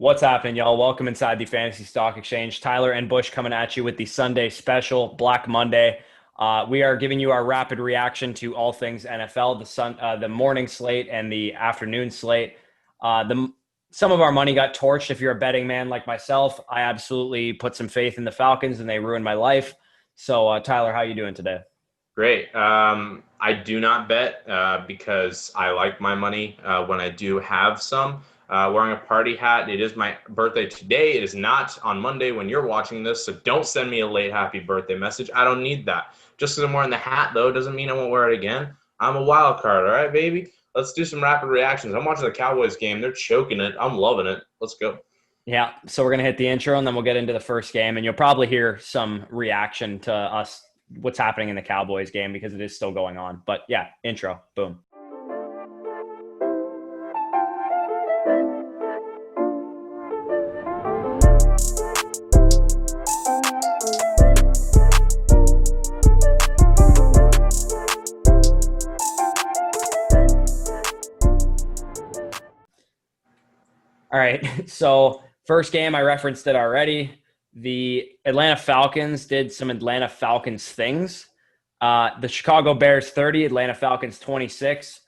What's happening, y'all? Welcome inside the Fantasy Stock Exchange. Tyler and Bush coming at you with the Sunday special, Black Monday. We are giving you our rapid reaction to all things NFL, the morning slate and the afternoon slate. Some of our money got torched. If you're a betting man like myself, I absolutely put some faith in the Falcons and they ruined my life. So, Tyler, how you doing today? Great. I do not bet because I like my money when I do have some. Wearing a party hat. It is my birthday today. It is not on Monday when you're watching this, so don't send me a late happy birthday message. I don't need that. Just because I'm wearing the hat, though, doesn't mean I won't wear it again. I'm a wild card, all right, baby? Let's do some rapid reactions. I'm watching the Cowboys game. They're choking it. I'm loving it. Let's go. Yeah, so we're going to hit the intro and then we'll get into the first game. And you'll probably hear some reaction to us, what's happening in the Cowboys game because it is still going on. But yeah, intro, boom. All right, so first game, I referenced it already. The Atlanta Falcons did some Atlanta Falcons things. The Chicago Bears 30, Atlanta Falcons 26.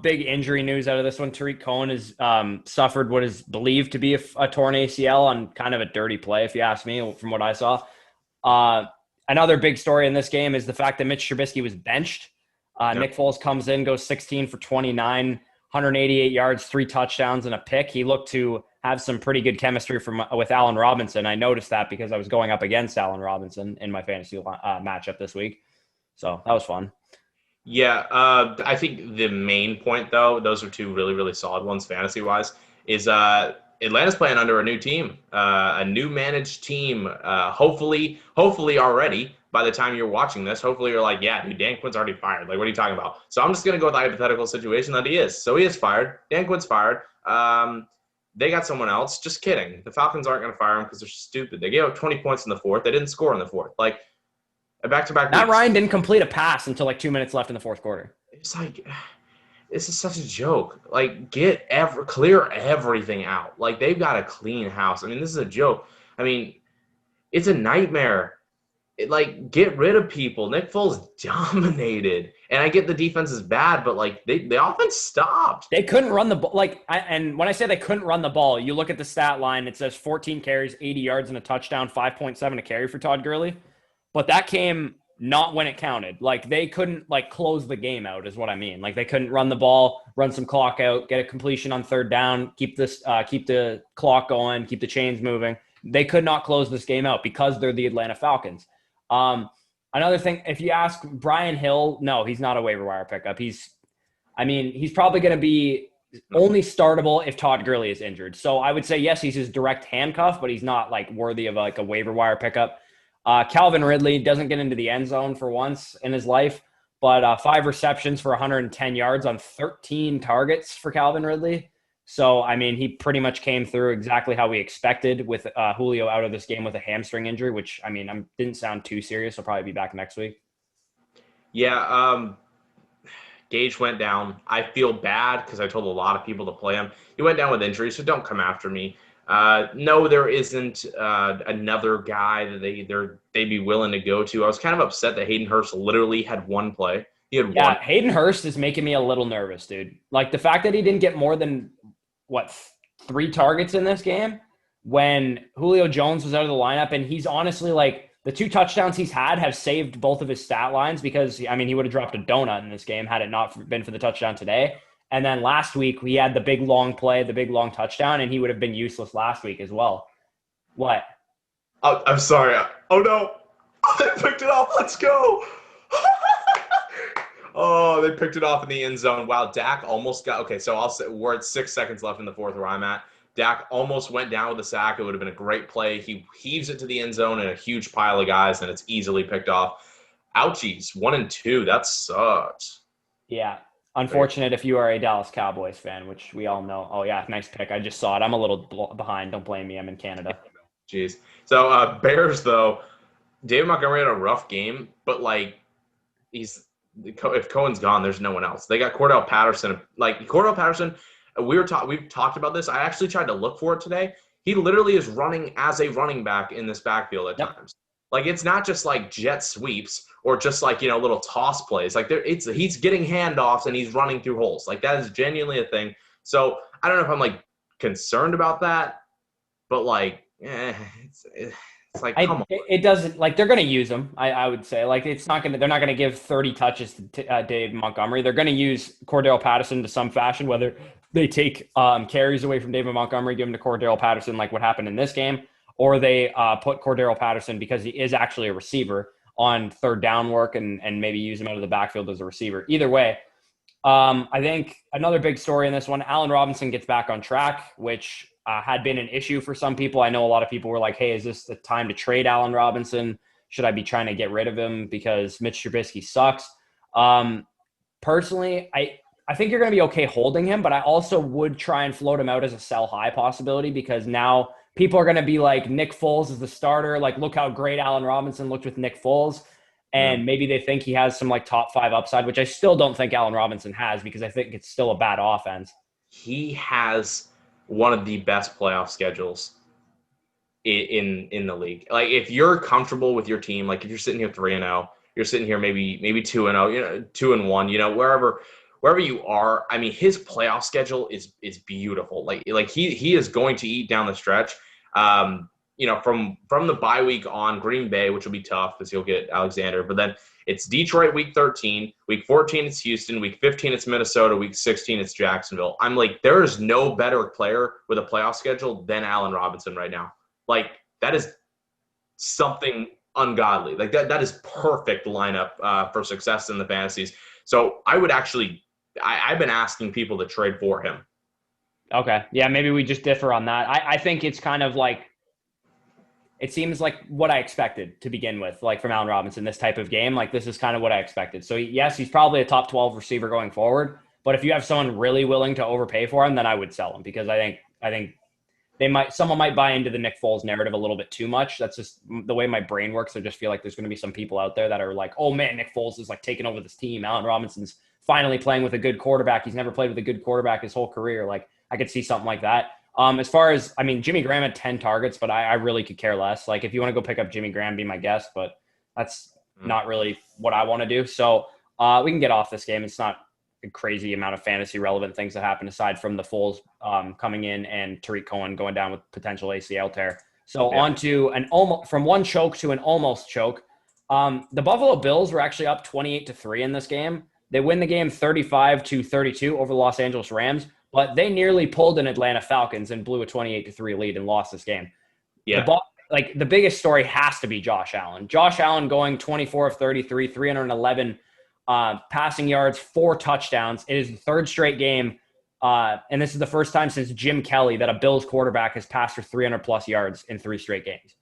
Big injury news out of this one. Tariq Cohen has suffered what is believed to be a torn ACL on kind of a dirty play, if you ask me, from what I saw. Another big story in this game is the fact that Mitch Trubisky was benched. Yep. Nick Foles comes in, goes 16 for 29, 188 yards, 3 touchdowns, and a pick. He looked to have some pretty good chemistry with Allen Robinson. I noticed that because I was going up against Allen Robinson in my fantasy matchup this week. So that was fun. Yeah, I think the main point, though, those are two really, really solid ones fantasy-wise, is Atlanta's playing under a new team, a new managed team. Hopefully already by the time you're watching this, hopefully you're like, yeah, dude, Dan Quinn's already fired. Like, what are you talking about? So I'm just going to go with the hypothetical situation that he is. So he is fired. Dan Quinn's fired. They got someone else. Just kidding. The Falcons aren't going to fire him because they're stupid. They gave up 20 points in the fourth. They didn't score in the fourth. Like, back-to-back Matt weeks. Ryan didn't complete a pass until like 2 minutes left in the fourth quarter. It's like, this is such a joke. Like, clear everything out. Like, they've got a clean house. I mean, this is a joke. I mean, it's a nightmare. Get rid of people. Nick Foles dominated. And I get the defense is bad, but, like, the offense stopped. They couldn't run the ball. And when I say they couldn't run the ball, you look at the stat line, it says 14 carries, 80 yards, and a touchdown, 5.7 a carry for Todd Gurley. But that came not when it counted. Like, they couldn't, close the game out is what I mean. Like, they couldn't run the ball, run some clock out, get a completion on third down, keep the clock going, keep the chains moving. They could not close this game out because they're the Atlanta Falcons. Another thing, if you ask Brian Hill, no, he's not a waiver wire pickup. He's probably going to be only startable if Todd Gurley is injured. So I would say, yes, he's his direct handcuff, but he's not worthy of a waiver wire pickup. Calvin Ridley doesn't get into the end zone for once in his life, but 5 receptions for 110 yards on 13 targets for Calvin Ridley. So, he pretty much came through exactly how we expected with Julio out of this game with a hamstring injury, which, didn't sound too serious. He'll probably be back next week. Yeah, Gage went down. I feel bad because I told a lot of people to play him. He went down with injury, so don't come after me. No, there isn't another guy that they'd be willing to go to. I was kind of upset that Hayden Hurst literally had one play. He had one. Hayden Hurst is making me a little nervous, dude. Like, the fact that he didn't get more than, 3 targets in this game when Julio Jones was out of the lineup, and he's honestly, the 2 touchdowns he's had have saved both of his stat lines because, he would have dropped a donut in this game had it not been for the touchdown today. And then last week, we had the big long play, the big long touchdown, and he would have been useless last week as well. What? Oh, I'm sorry. Oh, no. They picked it off. Let's go. Oh, they picked it off in the end zone. Wow, Dak almost got – okay, so I'll say we're at 6 seconds left in the fourth where I'm at. Dak almost went down with a sack. It would have been a great play. He heaves it to the end zone in a huge pile of guys, and it's easily picked off. Ouchies, 1 and 2. That sucks. Yeah. Unfortunate if you are a Dallas Cowboys fan, which we all know. Oh, yeah, nice pick. I just saw it. I'm a little behind. Don't blame me. I'm in Canada. Jeez. So, Bears, though, David Montgomery had a rough game, but, if Cohen's gone, there's no one else. They got Cordell Patterson. Cordell Patterson We've talked about this. I actually tried to look for it today. He literally is running as a running back in this backfield at Yep. times. Like it's not just like jet sweeps or just like little toss plays. Like he's getting handoffs and he's running through holes. Like that is genuinely a thing. So I don't know if I'm like concerned about that, but like, it's like come on. It doesn't like they're going to use him. I would say like it's not going to. They're not going to give 30 touches to Dave Montgomery. They're going to use Cordell Patterson to some fashion, whether they take carries away from David Montgomery, give them to Cordell Patterson, like what happened in this game, or they put Cordell Patterson because he is actually a receiver on third down work and maybe use him out of the backfield as a receiver. Either way, I think another big story in this one, Allen Robinson gets back on track, which had been an issue for some people. I know a lot of people were like, hey, is this the time to trade Allen Robinson? Should I be trying to get rid of him because Mitch Trubisky sucks? Personally, I think you're going to be okay holding him, but I also would try and float him out as a sell high possibility because now people are going to be like, Nick Foles is the starter. Like, look how great Allen Robinson looked with Nick Foles. And maybe they think he has some like top 5 upside, which I still don't think Allen Robinson has because I think it's still a bad offense. He has one of the best playoff schedules in the league. Like if you're comfortable with your team, like if you're sitting here 3-0, you're sitting here maybe 2-0, 2-1, wherever you are. I mean, his playoff schedule is beautiful. Like he is going to eat down the stretch. From the bye week on, Green Bay, which will be tough because he'll get Alexander, but then it's Detroit week 13, week 14 it's Houston, week 15 it's Minnesota, week 16 it's Jacksonville. I'm like, there is no better player with a playoff schedule than Allen Robinson right now. Like that is something ungodly. Like that is perfect lineup for success in the fantasies. So I would actually, I've been asking people to trade for him. Okay. Yeah, maybe we just differ on that. I think it's kind of like, it seems like what I expected to begin with, like from Allen Robinson, this type of game. Like this is kind of what I expected. So yes, he's probably a top 12 receiver going forward. But if you have someone really willing to overpay for him, then I would sell him because I think someone might buy into the Nick Foles narrative a little bit too much. That's just the way my brain works. I just feel like there's going to be some people out there that are like, oh man, Nick Foles is like taking over this team. Allen Robinson's finally playing with a good quarterback. He's never played with a good quarterback his whole career. Like I could see something like that. As far as, I mean, Jimmy Graham had 10 targets, but I really could care less. Like if you want to go pick up Jimmy Graham, be my guest, but that's not really what I want to do. So we can get off this game. It's not a crazy amount of fantasy relevant things that happen aside from the Foles coming in and Tariq Cohen going down with potential ACL tear. So on to from one choke to an almost choke. The Buffalo Bills were actually up 28-3 in this game. They win the game 35-32 over the Los Angeles Rams, but they nearly pulled an Atlanta Falcons and blew a 28-3 lead and lost this game. Yeah. The biggest story has to be Josh Allen. Josh Allen going 24 of 33, 311 passing yards, 4 touchdowns. It is the 3rd straight game, and this is the first time since Jim Kelly that a Bills quarterback has passed for 300-plus yards in 3 straight games.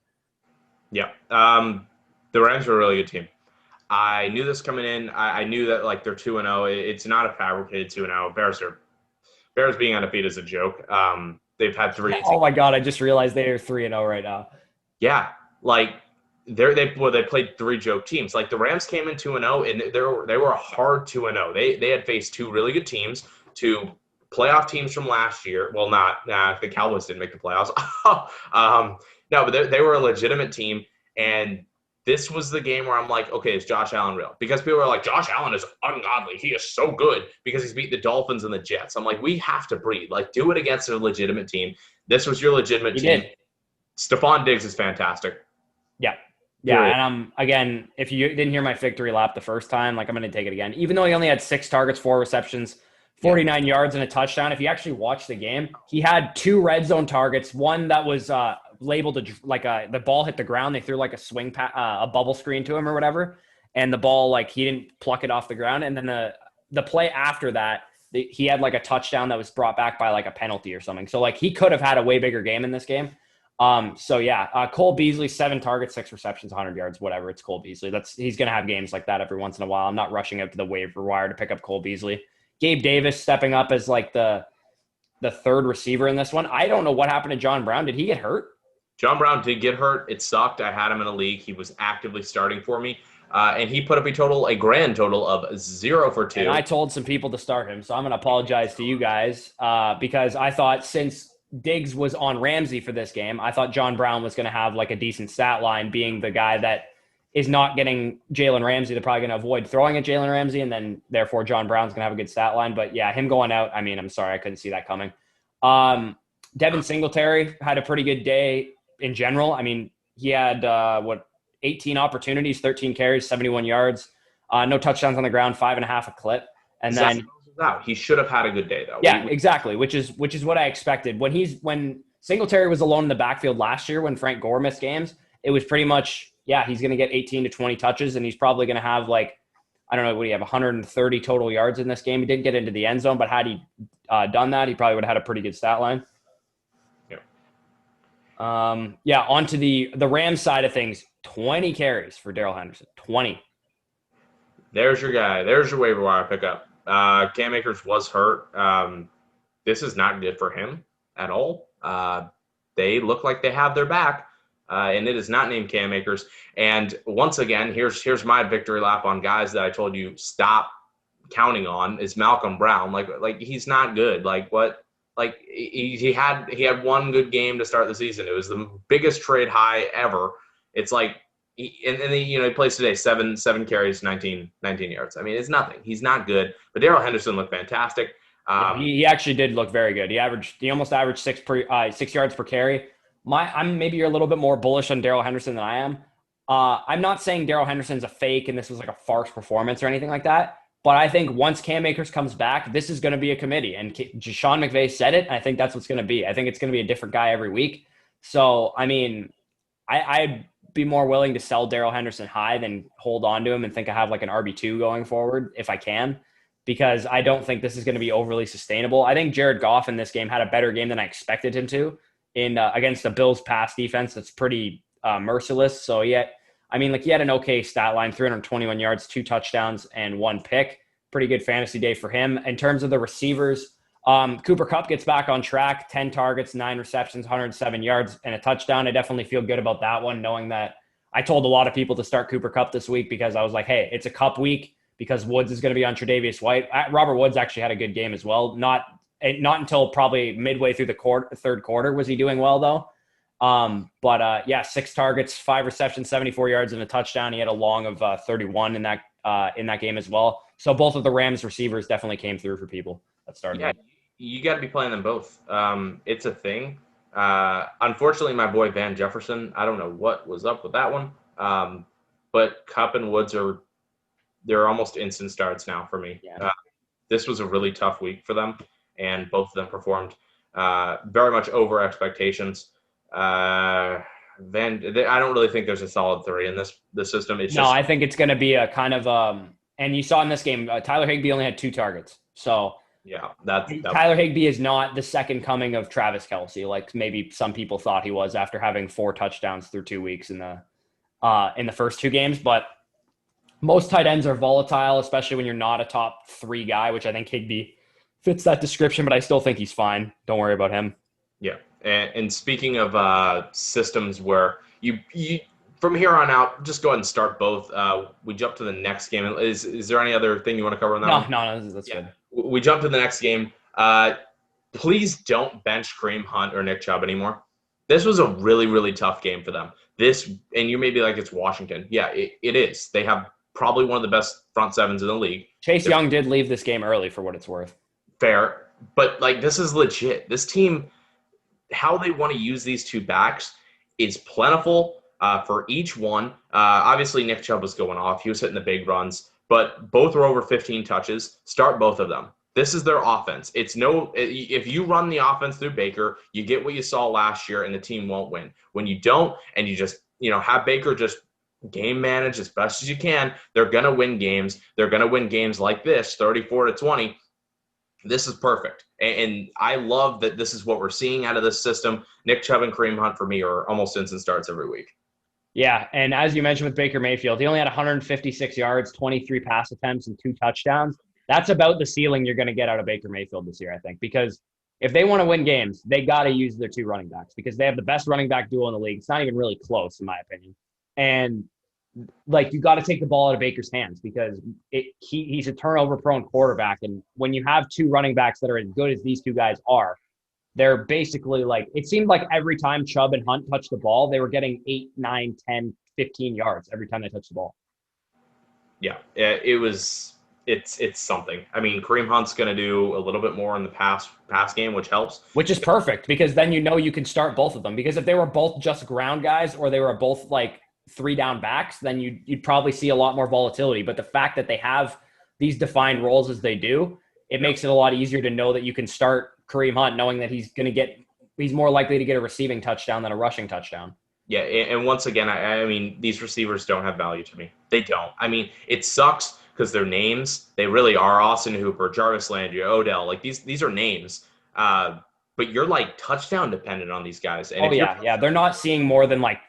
Yeah. The Rams are a really good team. I knew this coming in. I knew that like they're 2-0. It's not a fabricated 2-0. Bears being undefeated is a joke. They've had 3. Oh my God! I just realized they are 3-0 right now. Yeah, like they played 3 joke teams. Like the Rams came in 2-0, and they were a hard 2-0. They had faced 2 really good teams, 2 playoff teams from last year. Well, the Cowboys didn't make the playoffs. No, but they were a legitimate team, and this was the game where I'm like, okay, is Josh Allen real? Because people are like, Josh Allen is ungodly. He is so good because he's beat the Dolphins and the Jets. I'm like, we have to breathe. Like, do it against a legitimate team. This was your legitimate team. Stephon Diggs is fantastic. Yeah. Yeah, and again, if you didn't hear my victory lap the first time, like I'm going to take it again. Even though he only had 6 targets, 4 receptions, 49 yards and a touchdown, if you actually watch the game, he had 2 red zone targets, one that was labeled like the ball hit the ground. They threw like a swing, a bubble screen to him or whatever. And the ball, like he didn't pluck it off the ground. And then the play after that, he had like a touchdown that was brought back by like a penalty or something. So like he could have had a way bigger game in this game. Cole Beasley, 7 targets, 6 receptions, 100 yards, whatever. It's Cole Beasley. He's going to have games like that every once in a while. I'm not rushing out to the waiver wire to pick up Cole Beasley. Gabe Davis stepping up as like the 3rd receiver in this one. I don't know what happened to John Brown. Did he get hurt? John Brown did get hurt. It sucked. I had him in a league. He was actively starting for me. and he put up a grand total of 0 for 2. And I told some people to start him, so I'm going to apologize to you guys because I thought since Diggs was on Ramsey for this game, I thought John Brown was going to have like a decent stat line, being the guy that is not getting Jalen Ramsey. They're probably going to avoid throwing at Jalen Ramsey, and then therefore John Brown's going to have a good stat line. But yeah, him going out, I mean, I'm sorry, I couldn't see that coming. Devin Singletary had a pretty good day in general. I mean, he had 18 opportunities, 13 carries, 71 yards. No touchdowns on the ground, 5.5 a clip. And then he should have had a good day though. Yeah, exactly. Which is what I expected. When Singletary was alone in the backfield last year, when Frank Gore missed games, it was pretty much, he's going to get 18 to 20 touches, and he's probably going to have 130 total yards in this game. He didn't get into the end zone, but had he done that, he probably would have had a pretty good stat line. On to the Rams side of things, 20 carries for Darrell Henderson, 20. There's your guy. There's your waiver wire pickup. Cam Akers was hurt. This is not good for him at all. They look like they have their back, and it is not named Cam Akers. And once again, here's my victory lap on guys that I told you stop counting on is Malcolm Brown. Like he's not good. He had one good game to start the season. It was the biggest trade high ever. It's like. He plays today, seven carries, 19 yards. I mean, it's nothing. He's not good. But Darrell Henderson looked fantastic. He actually did look very good. He almost averaged 6 yards per carry. Maybe you're a little bit more bullish on Darrell Henderson than I am. I'm not saying Darrell Henderson's a fake and this was like a farce performance or anything like that. But I think once Cam Akers comes back, this is going to be a committee. And Sean McVay said it. And I think that's what's going to be. I think it's going to be a different guy every week. So, I mean, I'd be more willing to sell Darrell Henderson high than hold on to him and think I have like an RB2 going forward if I can, because I don't think this is going to be overly sustainable. I think Jared Goff in this game had a better game than I expected him to against the Bills pass defense that's pretty merciless. So he had an okay stat line, 321 yards, 2 touchdowns, and 1 pick. Pretty good fantasy day for him. In terms of the receivers, Cooper Kupp gets back on track, 10 targets, 9 receptions, 107 yards, and a touchdown. I definitely feel good about that one, knowing that I told a lot of people to start Cooper Kupp this week because I was like, hey, it's a Kupp week because Woods is going to be on Tre'Davious White. Robert Woods actually had a good game as well. Not until probably midway through the third quarter was he doing well, though. 6 targets, 5 receptions, 74 yards, and a touchdown. He had a long of 31 in that game as well. So both of the Rams receivers definitely came through for people that started. Yeah. You got to be playing them both. It's a thing. Unfortunately, my boy Van Jefferson, I don't know what was up with that one. But Kupp and Woods they're almost instant starts now for me. Yeah. This was a really tough week for them, and both of them performed very much over expectations. I don't really think there's a solid 3 in this system. I think it's going to be a kind of and you saw in this game, Tyler Higbee only had 2 targets. So. Yeah, Tyler Higbee is not the second coming of Travis Kelce, like maybe some people thought he was after having 4 touchdowns through 2 weeks in the first 2 games. But most tight ends are volatile, especially when you're not a top 3 guy, which I think Higbee fits that description. But I still think he's fine. Don't worry about him. Yeah, and speaking of systems where you from here on out, just go ahead and start both. We jump to the next game. Is there any other thing you want to cover on that one? No, that's good. We jump to the next game. Please don't bench Kareem Hunt or Nick Chubb anymore. This was a really, really tough game for them. And you may be like, it's Washington. Yeah, it is. They have probably one of the best front sevens in the league. Chase Young did leave this game early for what it's worth. Fair. But, this is legit. This team, how they want to use these 2 backs is plentiful for each one. Obviously, Nick Chubb was going off. He was hitting the big runs. But both are over 15 touches. Start both of them. This is their offense. If you run the offense through Baker, you get what you saw last year, and the team won't win. When you don't, and you just have Baker just game manage as best as you can, they're gonna win games. They're gonna win games like this, 34-20. This is perfect, and I love that this is what we're seeing out of this system. Nick Chubb and Kareem Hunt for me are almost instant starts every week. Yeah, and as you mentioned with Baker Mayfield, he only had 156 yards, 23 pass attempts, and 2 touchdowns. That's about the ceiling you're going to get out of Baker Mayfield this year, I think, because if they want to win games, they got to use their 2 running backs because they have the best running back duo in the league. It's not even really close, in my opinion. And like, you got to take the ball out of Baker's hands because he's a turnover prone quarterback. And when you have two running backs that are as good as these two guys are, they're basically like, it seemed like every time Chubb and Hunt touched the ball, they were getting 8, 9, 10, 15 yards every time they touched the ball. Yeah, it's something. I mean, Kareem Hunt's going to do a little bit more in the pass game, which helps. Which is perfect because then you can start both of them. Because if they were both just ground guys or they were both like 3 down backs, then you'd probably see a lot more volatility. But the fact that they have these defined roles as they do, it makes it a lot easier to know that you can start Kareem Hunt knowing that he's more likely to get a receiving touchdown than a rushing touchdown. Yeah, and once again, I mean, these receivers don't have value to me. They don't. I mean, it sucks because their names, they really are Austin Hooper, Jarvis Landry, Odell. Like, these are names. But you're, like, touchdown dependent on these guys. And yeah. They're not seeing more than, like,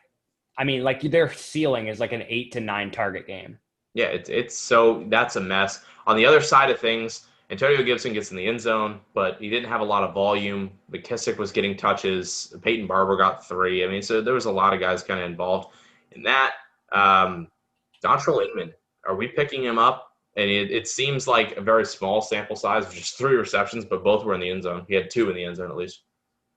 I mean, like, their ceiling is, like, an 8 to 9 target game. Yeah, it's so that's a mess. On the other side of things, Antonio Gibson gets in the end zone, but he didn't have a lot of volume. McKissick was getting touches. Peyton Barber got 3. I mean, so there was a lot of guys kind of involved in that. Dontrell Inman, are we picking him up? And it seems like a very small sample size, just 3 receptions, but both were in the end zone. He had 2 in the end zone at least.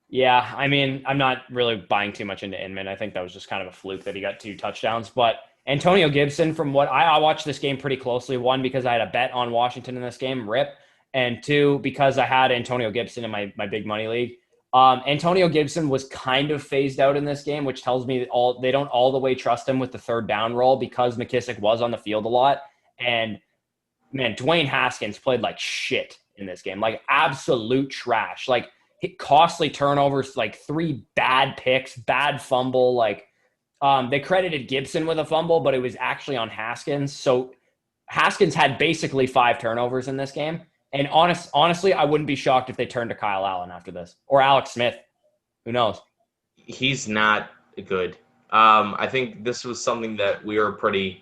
Yeah, I mean, I'm not really buying too much into Inman. I think that was just kind of a fluke that he got 2 touchdowns. But Antonio Gibson, from what I watched this game pretty closely, 1, because I had a bet on Washington in this game, rip. And 2, because I had Antonio Gibson in my big money league. Antonio Gibson was kind of phased out in this game, which tells me they don't all the way trust him with the 3rd down role because McKissick was on the field a lot. And, man, Dwayne Haskins played like shit in this game, like absolute trash. Like, costly turnovers, like 3 bad picks, bad fumble. Like, they credited Gibson with a fumble, but it was actually on Haskins. So Haskins had basically 5 turnovers in this game. And honestly, I wouldn't be shocked if they turned to Kyle Allen after this or Alex Smith. Who knows? He's not good. I think this was something that we were pretty,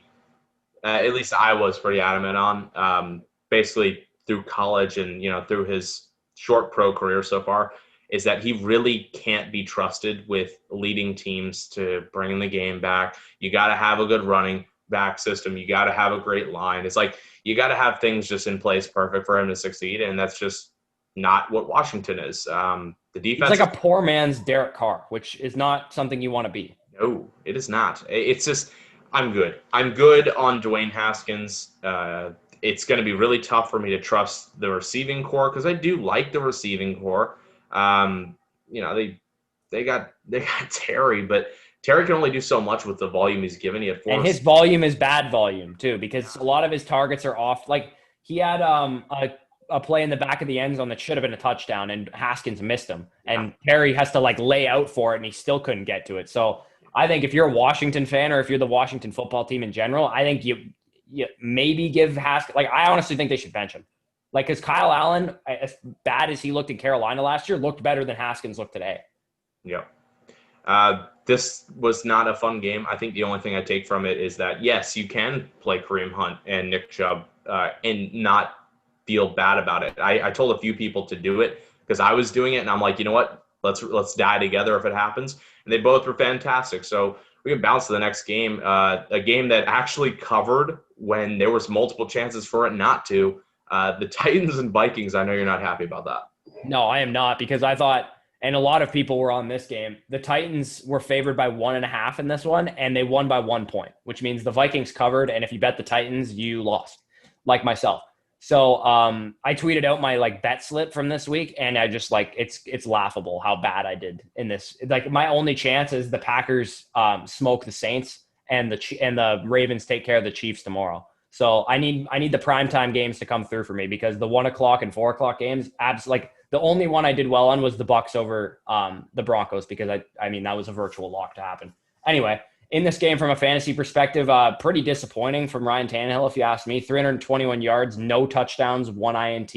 at least I was pretty adamant on, basically through college and, through his short pro career so far, is that he really can't be trusted with leading teams to bring the game back. You got to have a good running back system. You got to have a great line. It's like you got to have things just in place perfect for him to succeed, and that's just not what Washington is. The defense, it's like a poor man's Derek Carr, which is not something you want to be. No, it is not. It's just I'm good. I'm good on Dwayne Haskins. It's going to be really tough for me to trust the receiving core because I do like the receiving core. They got Terry, but Terry can only do so much with the volume he's given. He had 4. And his volume is bad volume too, because a lot of his targets are off. Like, he had a play in the back of the end zone that should have been a touchdown, and Haskins missed him. And Terry has to like lay out for it, and he still couldn't get to it. So I think if you're a Washington fan or if you're the Washington football team in general, I think you maybe give Haskins. Like, I honestly think they should bench him. Like, because Kyle Allen, as bad as he looked in Carolina last year, looked better than Haskins looked today. Yeah. This was not a fun game. I think the only thing I take from it is that, yes, you can play Kareem Hunt and Nick Chubb and not feel bad about it. I told a few people to do it because I was doing it, and I'm like, you know what? Let's die together if it happens. And they both were fantastic. So we can bounce to the next game, a game that actually covered when there was multiple chances for it not to. The Titans and Vikings, I know you're not happy about that. No, I am not, because I thought, and a lot of people were on this game, the Titans were favored by 1.5 in this one, and they won by 1 point, which means the Vikings covered, and if you bet the Titans, you lost, like myself. So I tweeted out my bet slip from this week, and I just it's laughable how bad I did in this. Like, my only chance is the Packers smoke the Saints, and the Ravens take care of the Chiefs tomorrow. So I need the primetime games to come through for me, because the 1 o'clock and 4 o'clock games, the only one I did well on was the Bucs over the Broncos, because I mean, that was a virtual lock to happen. Anyway, in this game from a fantasy perspective, pretty disappointing from Ryan Tannehill, if you ask me. 321 yards, no touchdowns, 1 INT.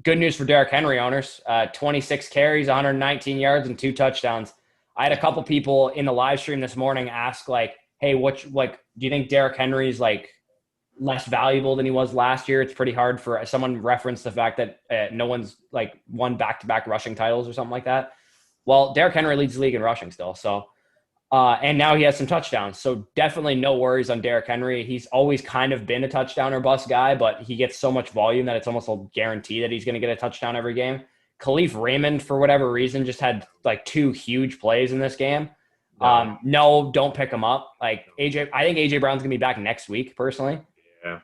Good news for Derrick Henry owners. 26 carries, 119 yards, and 2 touchdowns. I had a couple people in the live stream this morning ask, hey, do you think Derrick Henry's less valuable than he was last year? It's pretty hard for someone referenced the fact that no one's won back-to-back rushing titles or something like that. Well, Derrick Henry leads the league in rushing still. So And now he has some touchdowns. So definitely no worries on Derrick Henry. He's always kind of been a touchdown or bust guy, but he gets so much volume that it's almost a guarantee that he's going to get a touchdown every game. Khalif Raymond, for whatever reason, just had like 2 huge plays in this game. No, don't pick him up. Like AJ, I think AJ Brown's going to be back next week, personally. Yeah,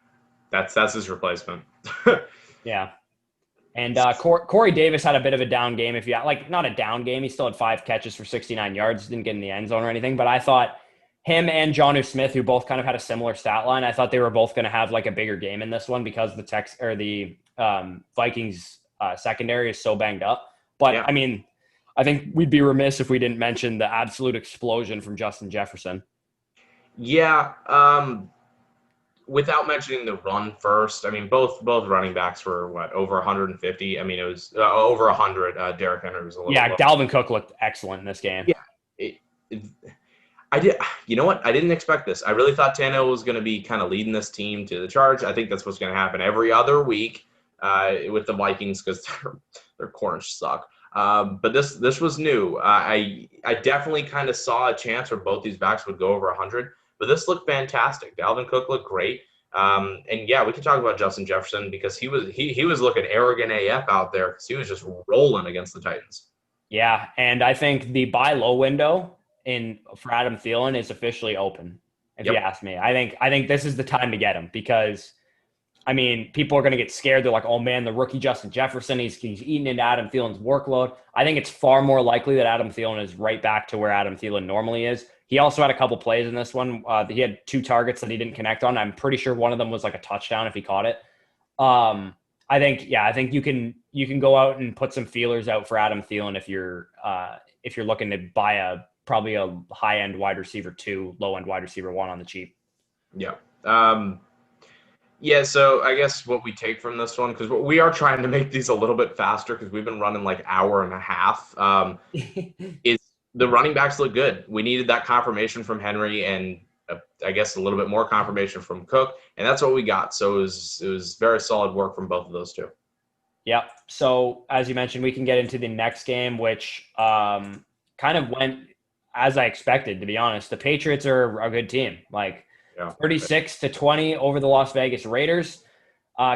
that's his replacement. Yeah. And Corey Davis had a bit of a down game. If you like, not a down game, he still had 5 catches for 69 yards. Didn't get in the end zone or anything. But I thought him and Jonnu Smith, who both kind of had a similar stat line, I thought they were both going to have like a bigger game in this one because the Vikings secondary is so banged up. But yeah. I mean, I think we'd be remiss if we didn't mention the absolute explosion from Justin Jefferson. Yeah. Without mentioning the run first, I mean, both running backs were over 150. I mean, it was over 100. Derrick Henry was a little. Yeah, low. Dalvin Cook looked excellent in this game. Yeah, I did. You know what? I didn't expect this. I really thought Tannehill was going to be kind of leading this team to the charge. I think that's what's going to happen every other week with the Vikings because their corners suck. But this was new. I definitely kind of saw a chance where both these backs would go over 100. But this looked fantastic. Dalvin Cook looked great. And yeah, we can talk about Justin Jefferson because he was looking arrogant AF out there because he was just rolling against the Titans. Yeah, and I think the buy low window for Adam Thielen is officially open, if you ask me. I think this is the time to get him because, I mean, people are going to get scared. They're like, oh, man, the rookie Justin Jefferson, he's eating into Adam Thielen's workload. I think it's far more likely that Adam Thielen is right back to where Adam Thielen normally is. He also had a couple plays in this one. He had 2 targets that he didn't connect on. I'm pretty sure one of them was like a touchdown if he caught it. I think you can go out and put some feelers out for Adam Thielen if you're looking to buy probably a high end wide receiver 2, low end wide receiver 1 on the cheap. Yeah. Yeah. So I guess what we take from this one, because we are trying to make these a little bit faster because we've been running like hour and a half, is the running backs look good. We needed that confirmation from Henry and I guess a little bit more confirmation from Cook, and that's what we got. So it was very solid work from both of those two. Yep. So as you mentioned, we can get into the next game, which kind of went as I expected, to be honest. The Patriots are a good team, like 36-20 over the Las Vegas Raiders.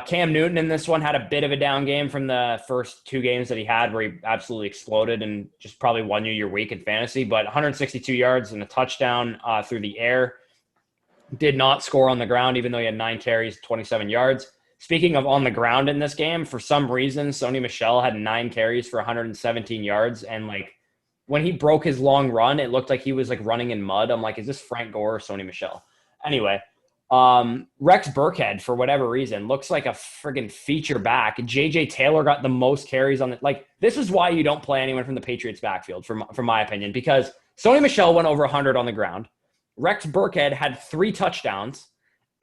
Cam Newton in this one had a bit of a down game from the first 2 games that he had where he absolutely exploded and just probably won you your week in fantasy. But 162 yards and a touchdown through the air. Did not score on the ground, even though he had 9 carries, 27 yards. Speaking of on the ground in this game, for some reason, Sony Michel had 9 carries for 117 yards. And like when he broke his long run, it looked like he was like running in mud. I'm like, is this Frank Gore or Sony Michel? Anyway, Rex Burkhead, for whatever reason, looks like a friggin' feature back. JJ Taylor got the most carries on it. Like, this is why you don't play anyone from the Patriots backfield, from my opinion, because Sony Michel went over 100 on the ground. Rex Burkhead had 3 touchdowns,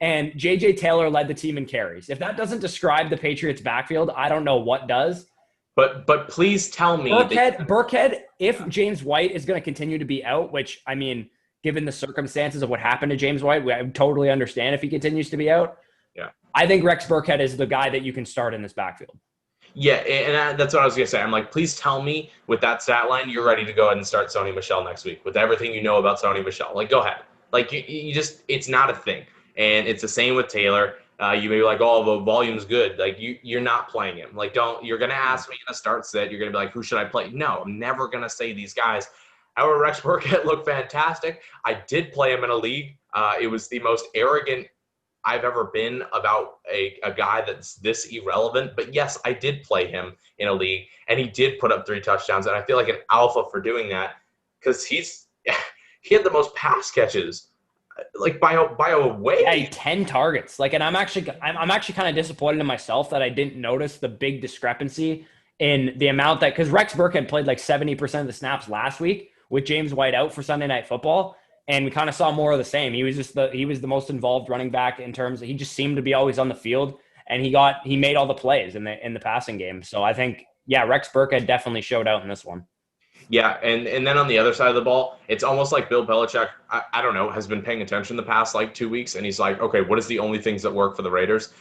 and JJ Taylor led the team in carries. If that doesn't describe the Patriots backfield, I don't know what does. But please tell me. Burkhead, if James White is going to continue to be out, which, I mean, given the circumstances of what happened to James White, I totally understand if he continues to be out. Yeah. I think Rex Burkhead is the guy that you can start in this backfield. Yeah, and that's what I was going to say. I'm like, please tell me with that stat line, you're ready to go ahead and start Sony Michel next week with everything you know about Sony Michel. Like, go ahead. Like, you just, it's not a thing. And it's the same with Taylor. You may be like, oh, the volume's good. Like, you're not playing him. Like, you're going to ask me in a start set. You're going to be like, who should I play? No, I'm never going to say these guys. However, Rex Burkhead looked fantastic. I did play him in a league. It was the most arrogant I've ever been about a guy that's this irrelevant. But yes, I did play him in a league, and he did put up 3 touchdowns. And I feel like an alpha for doing that because he had the most pass catches, like by a way. Yeah, 10 targets. Like, and I'm actually kind of disappointed in myself that I didn't notice the big discrepancy in the amount that, because Rex Burkhead played like 70% of the snaps last week with James White out for Sunday Night Football. And we kind of saw more of the same. He was the most involved running back in terms of, he just seemed to be always on the field, and he made all the plays in the passing game. So I think, yeah, Rex Burkhead definitely showed out in this one. Yeah, and then on the other side of the ball, it's almost like Bill Belichick, I don't know, has been paying attention the past like 2 weeks, and he's like, okay, what is the only things that work for the Raiders?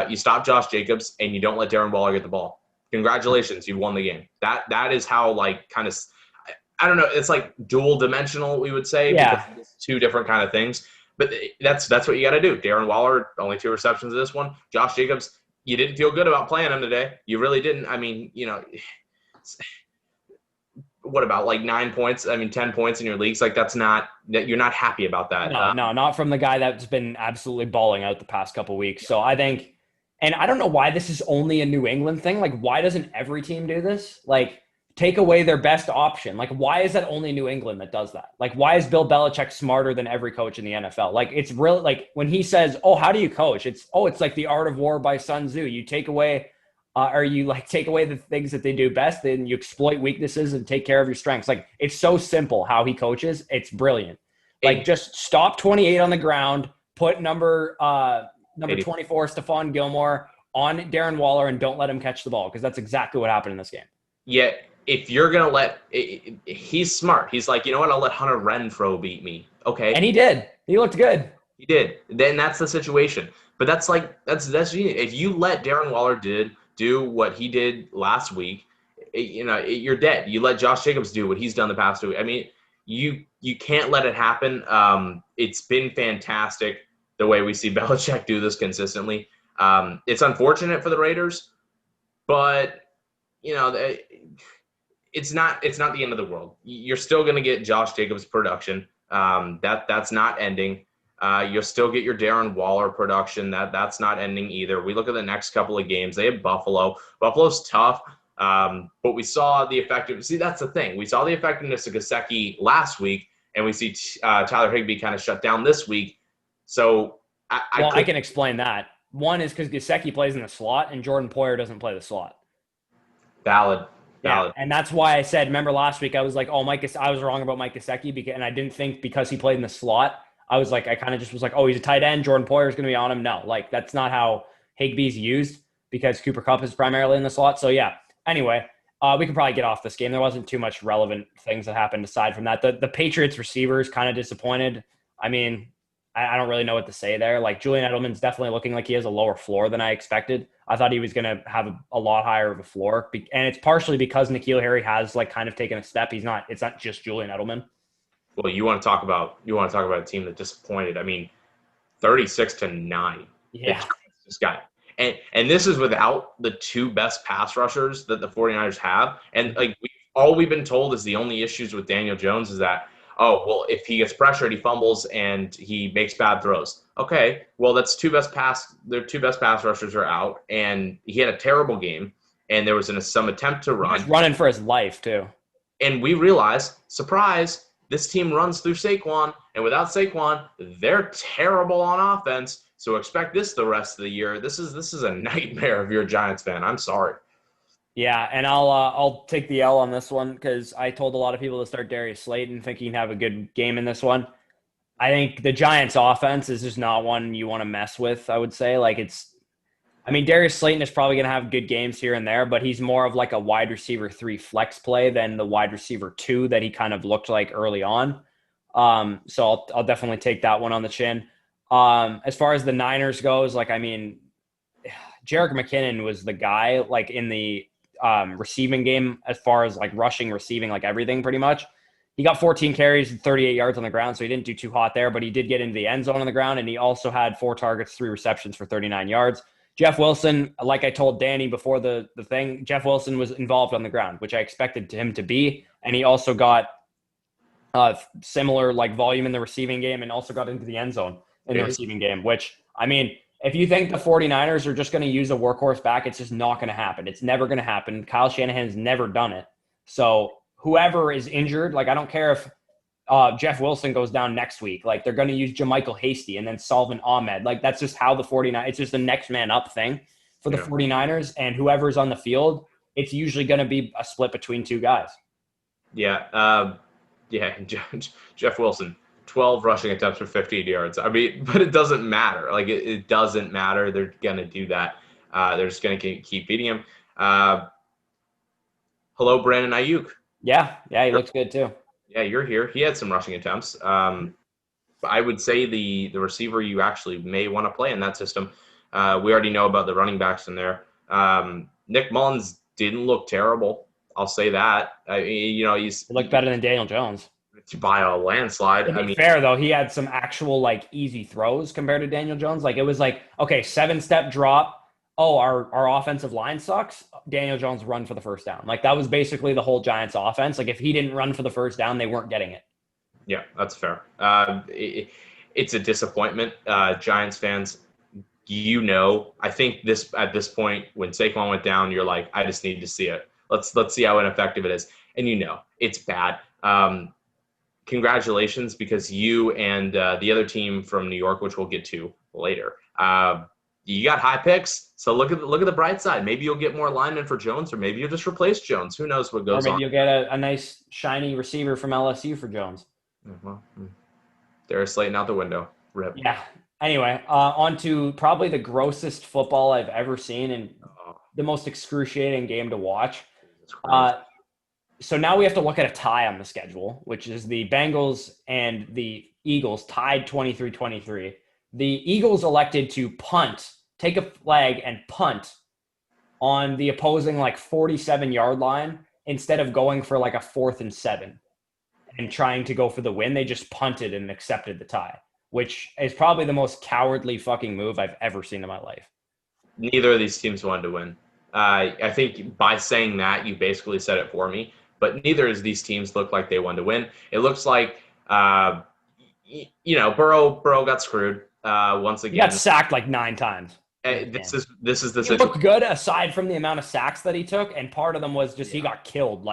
You stop Josh Jacobs, and you don't let Darren Waller get the ball. Congratulations, you won the game. That is how, like, kind of – I don't know. It's like dual dimensional, we would say, because Yeah. it's two different kind of things. But that's what you got to do. Darren Waller, only 2 receptions of this one. Josh Jacobs, you didn't feel good about playing him today. You really didn't. I mean, what about like 9 points? I mean, 10 points in your leagues. Like you're not happy about that. No, not from the guy that's been absolutely balling out the past couple weeks. So I think, and I don't know why this is only a New England thing. Like, why doesn't every team do this? Like, take away their best option. Like, why is that only New England that does that? Like, why is Bill Belichick smarter than every coach in the NFL? Like, it's really like when he says, "Oh, how do you coach?" It's like the Art of War by Sun Tzu. You take away. Or you like take away the things that they do best, then you exploit weaknesses and take care of your strengths. Like, it's so simple how he coaches. It's brilliant. Like, just stop 28 on the ground, put number 24, Stephon Gilmore, on Darren Waller, and don't let him catch the ball, because that's exactly what happened in this game. Yeah, if you're going to he's smart. He's like, you know what? I'll let Hunter Renfrow beat me. Okay. And he did. He looked good. He did. Then that's the situation. But that's if you let Darren Waller do what he did last week, you're dead. You let Josh Jacobs do what he's done the past 2 weeks. I mean, you can't let it happen. It's been fantastic the way we see Belichick do this consistently. It's unfortunate for the Raiders, but it's not the end of the world. You're still going to get Josh Jacobs production. That's not ending. You'll still get your Darren Waller production. That's not ending either. We look at the next couple of games. They have Buffalo. Buffalo's tough, but we saw the effectiveness. See, that's the thing. We saw the effectiveness of Gesicki last week, and we see Tyler Higbee kind of shut down this week. So I can explain that. One is because Gesicki plays in the slot, and Jordan Poyer doesn't play the slot. Valid. Yeah, and that's why I said, remember last week, I was like, I was wrong about Mike Gesicki, and I didn't think because he played in the slot, I kind of just was like, oh, he's a tight end, Jordan Poyer is going to be on him. No, like, that's not how Higbee's used, because Cooper Kupp is primarily in the slot. So, yeah, anyway, we can probably get off this game. There wasn't too much relevant things that happened aside from that. The Patriots receivers kind of disappointed. I mean, I don't really know what to say there. Like, Julian Edelman's definitely looking like he has a lower floor than I expected. I thought he was going to have a lot higher of a floor. And it's partially because N'Keal Harry has like kind of taken a step. It's not just Julian Edelman. Well, you want to talk about a team that disappointed. I mean, 36-9. Yeah. This guy. And this is without the 2 best pass rushers that the 49ers have. And like all we've been told is the only issues with Daniel Jones is that, oh, well, if he gets pressured, he fumbles and he makes bad throws. Okay, well, their 2 best pass rushers are out, and he had a terrible game, and there was some attempt to run. He was running for his life, too. And we realized, surprise, this team runs through Saquon, and without Saquon, they're terrible on offense. So expect this the rest of the year. This is a nightmare if you're a Giants fan. I'm sorry. Yeah, and I'll take the L on this one, because I told a lot of people to start Darius Slayton, thinking he'd have a good game in this one. I think the Giants' offense is just not one you want to mess with, I would say. Darius Slayton is probably going to have good games here and there, but he's more of like a wide receiver 3 flex play than the wide receiver 2 that he kind of looked like early on. So I'll definitely take that one on the chin. As far as the Niners goes, Jerick McKinnon was the guy like in the receiving game, as far as like rushing, receiving, like everything pretty much. He got 14 carries and 38 yards on the ground, so he didn't do too hot there, but he did get into the end zone on the ground, and he also had 4 targets, 3 receptions for 39 yards. Jeff Wilson, like I told Danny before the thing, Jeff Wilson was involved on the ground, which I expected him to be, and he also got similar like volume in the receiving game and also got into the end zone in the receiving game, which, I mean, if you think the 49ers are just going to use a workhorse back, it's just not going to happen. It's never going to happen. Kyle Shanahan's never done it. So whoever is injured, like I don't care if Jeff Wilson goes down next week, like they're going to use JaMychal Hasty and then Salvin Ahmed. Like that's just how the 49ers, it's just the next man up thing for the 49ers, and whoever's on the field, it's usually going to be a split between 2 guys. Yeah. Jeff Wilson, 12 rushing attempts for 58 yards. I mean, but it doesn't matter. Like it doesn't matter. They're going to do that. They're just going to keep beating him. Hello, Brandon Ayuk. Yeah, he looks good too. Yeah, you're here. He had some rushing attempts. I would say the receiver you actually may want to play in that system. We already know about the running backs in there. Nick Mullins didn't look terrible. I'll say that. He's He looked better than Daniel Jones. by a landslide. To be fair, though, he had some actual like easy throws compared to Daniel Jones. Like it was like, okay, 7-step drop. Oh, our offensive line sucks. Daniel Jones run for the first down. Like that was basically the whole Giants offense. Like if he didn't run for the first down, they weren't getting it. Yeah, that's fair. It's a disappointment. Giants fans, I think at this point when Saquon went down, you're like, I just need to see it. Let's see how ineffective it is, and it's bad. Congratulations, because you and the other team from New York, which we'll get to later, you got high picks. So look at the bright side. Maybe you'll get more linemen for Jones, or maybe you'll just replace Jones. Who knows what goes on? Or maybe you'll get a nice shiny receiver from LSU for Jones. Well, they're slating out the window. Rip. Yeah. Anyway, on to probably the grossest football I've ever seen and the most excruciating game to watch. So now we have to look at a tie on the schedule, which is the Bengals and the Eagles tied 23-23. The Eagles elected to punt, take a flag and punt on the opposing 47-yard line instead of going for a 4th and 7 and trying to go for the win. They just punted and accepted the tie, which is probably the most cowardly fucking move I've ever seen in my life. Neither of these teams wanted to win. I think by saying that, you basically said it for me. But neither of these teams look like they wanted to win. It looks like, Burrow got screwed once again. He got sacked 9 times. This is the situation. He looked good aside from the amount of sacks that he took, and part of them was just he got killed.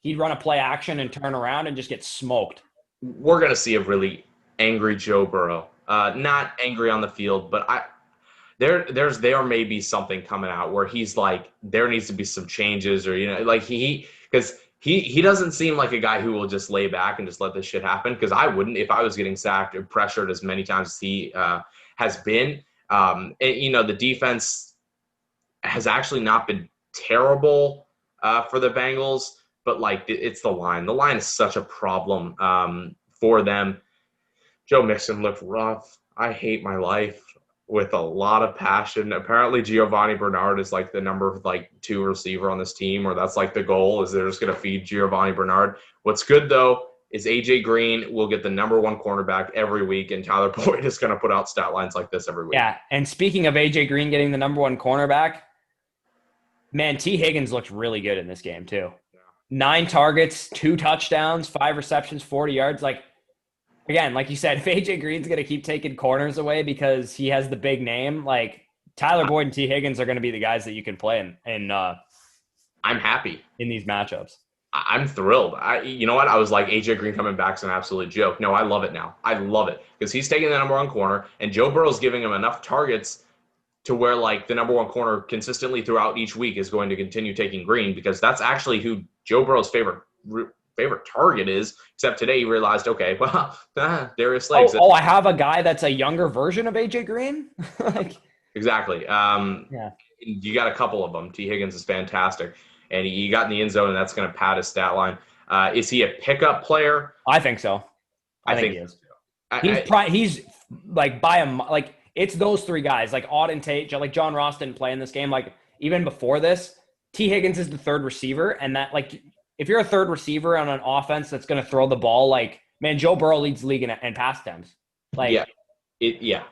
He'd run a play action and turn around and just get smoked. We're gonna see a really angry Joe Burrow. Not angry on the field, but there may be something coming out where he's there needs to be some changes, or because he doesn't seem like a guy who will just lay back and just let this shit happen. Because I wouldn't if I was getting sacked or pressured as many times as he has been. The defense has actually not been terrible for the Bengals, but it's the line. The line is such a problem for them. Joe Mixon looked rough. I hate my life with a lot of passion. Apparently Giovanni Bernard is the number 2 receiver on this team, or that's the goal, is they're just going to feed Giovanni Bernard. What's good though is AJ Green will get the number 1 cornerback every week, and Tyler Boyd is going to put out stat lines like this every week. Yeah, and speaking of AJ Green getting the number 1 cornerback, man, T. Higgins looked really good in this game too. 9 targets, 2 touchdowns, 5 receptions, 40 yards. Again, like you said, if AJ Green's going to keep taking corners away because he has the big name, Tyler Boyd and T. Higgins are going to be the guys that you can play in. I'm happy in these matchups. I'm thrilled. You know what? I was AJ Green coming back is an absolute joke. No, I love it now. I love it because he's taking the number 1 corner, and Joe Burrow's giving him enough targets to where the number 1 corner consistently throughout each week is going to continue taking Green, because that's actually who Joe Burrow's favorite target is, except today he realized, okay, well, Darius Slay. I have a guy that's a younger version of AJ Green. Exactly. Yeah. You got a couple of them. T. Higgins is fantastic, and he got in the end zone, and that's going to pad his stat line. Is he a pickup player? I think so. I think he is. He's it's those 3 guys, Auden Tate, John Ross didn't play in this game. Even before this, T. Higgins is the 3rd receiver, and that if you're a 3rd receiver on an offense that's going to throw the ball, man, Joe Burrow leads the league in pass attempts. Yeah. They're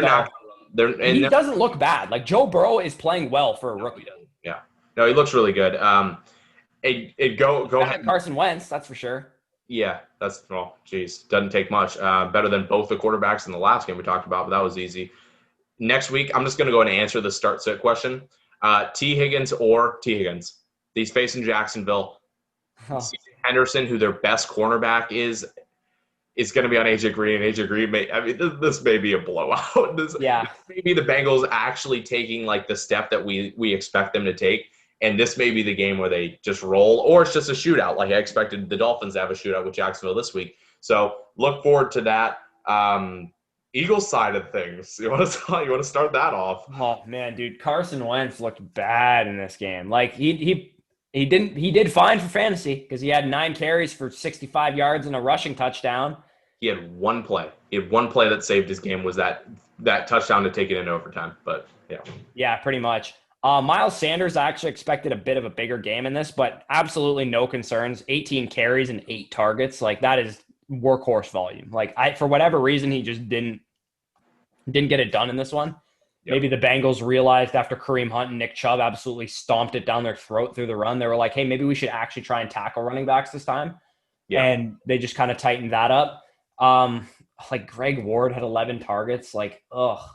not. He doesn't look bad. Joe Burrow is playing well for a rookie. Yeah. No, he looks really good. Go ahead. Carson Wentz, that's for sure. Yeah, doesn't take much. Better than both the quarterbacks in the last game we talked about, but that was easy. Next week, I'm just going to go and answer the start-sit question. T. Higgins or T. Higgins. He's facing Jacksonville. Henderson, who their best cornerback is going to be on AJ Green. And AJ Green this may be a blowout. This may be the Bengals actually taking the step that we expect them to take. And this may be the game where they just roll, or it's just a shootout. I expected the Dolphins to have a shootout with Jacksonville this week. So look forward to that. Eagles side of things. You want to start that off? Oh man, dude, Carson Wentz looked bad in this game. He did fine for fantasy because he had 9 carries for 65 yards and a rushing touchdown. He had one play. That saved his game, was that touchdown to take it in overtime. But yeah. Yeah, pretty much. Miles Sanders, I actually expected a bit of a bigger game in this, but absolutely no concerns. 18 carries and 8 targets. Like, that is workhorse volume. Like, for whatever reason, he just didn't get it done in this one. Yep. Maybe the Bengals realized after Kareem Hunt and Nick Chubb absolutely stomped it down their throat through the run, they were like, hey, maybe we should actually try and tackle running backs this time. Yeah. And they just kind of tightened that up. Like Greg Ward had 11 targets. Like, ugh.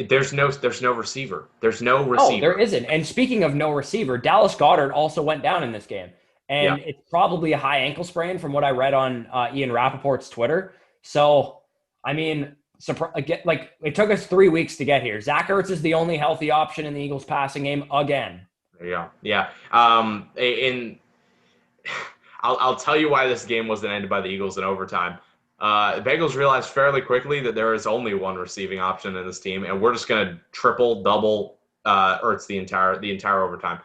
There's no receiver. There's no receiver. Oh, there isn't. And speaking of no receiver, Dallas Goedert also went down in this game. And it's probably a high ankle sprain from what I read on Ian Rappaport's Twitter. So, I mean, like it took us 3 weeks to get here. Zach Ertz is the only healthy option in the Eagles passing game again. Yeah. And I'll tell you why this game wasn't ended by the Eagles in overtime. The Bengals realized fairly quickly that there is only one receiving option in this team, and we're just going to triple, double Ertz the entire overtime.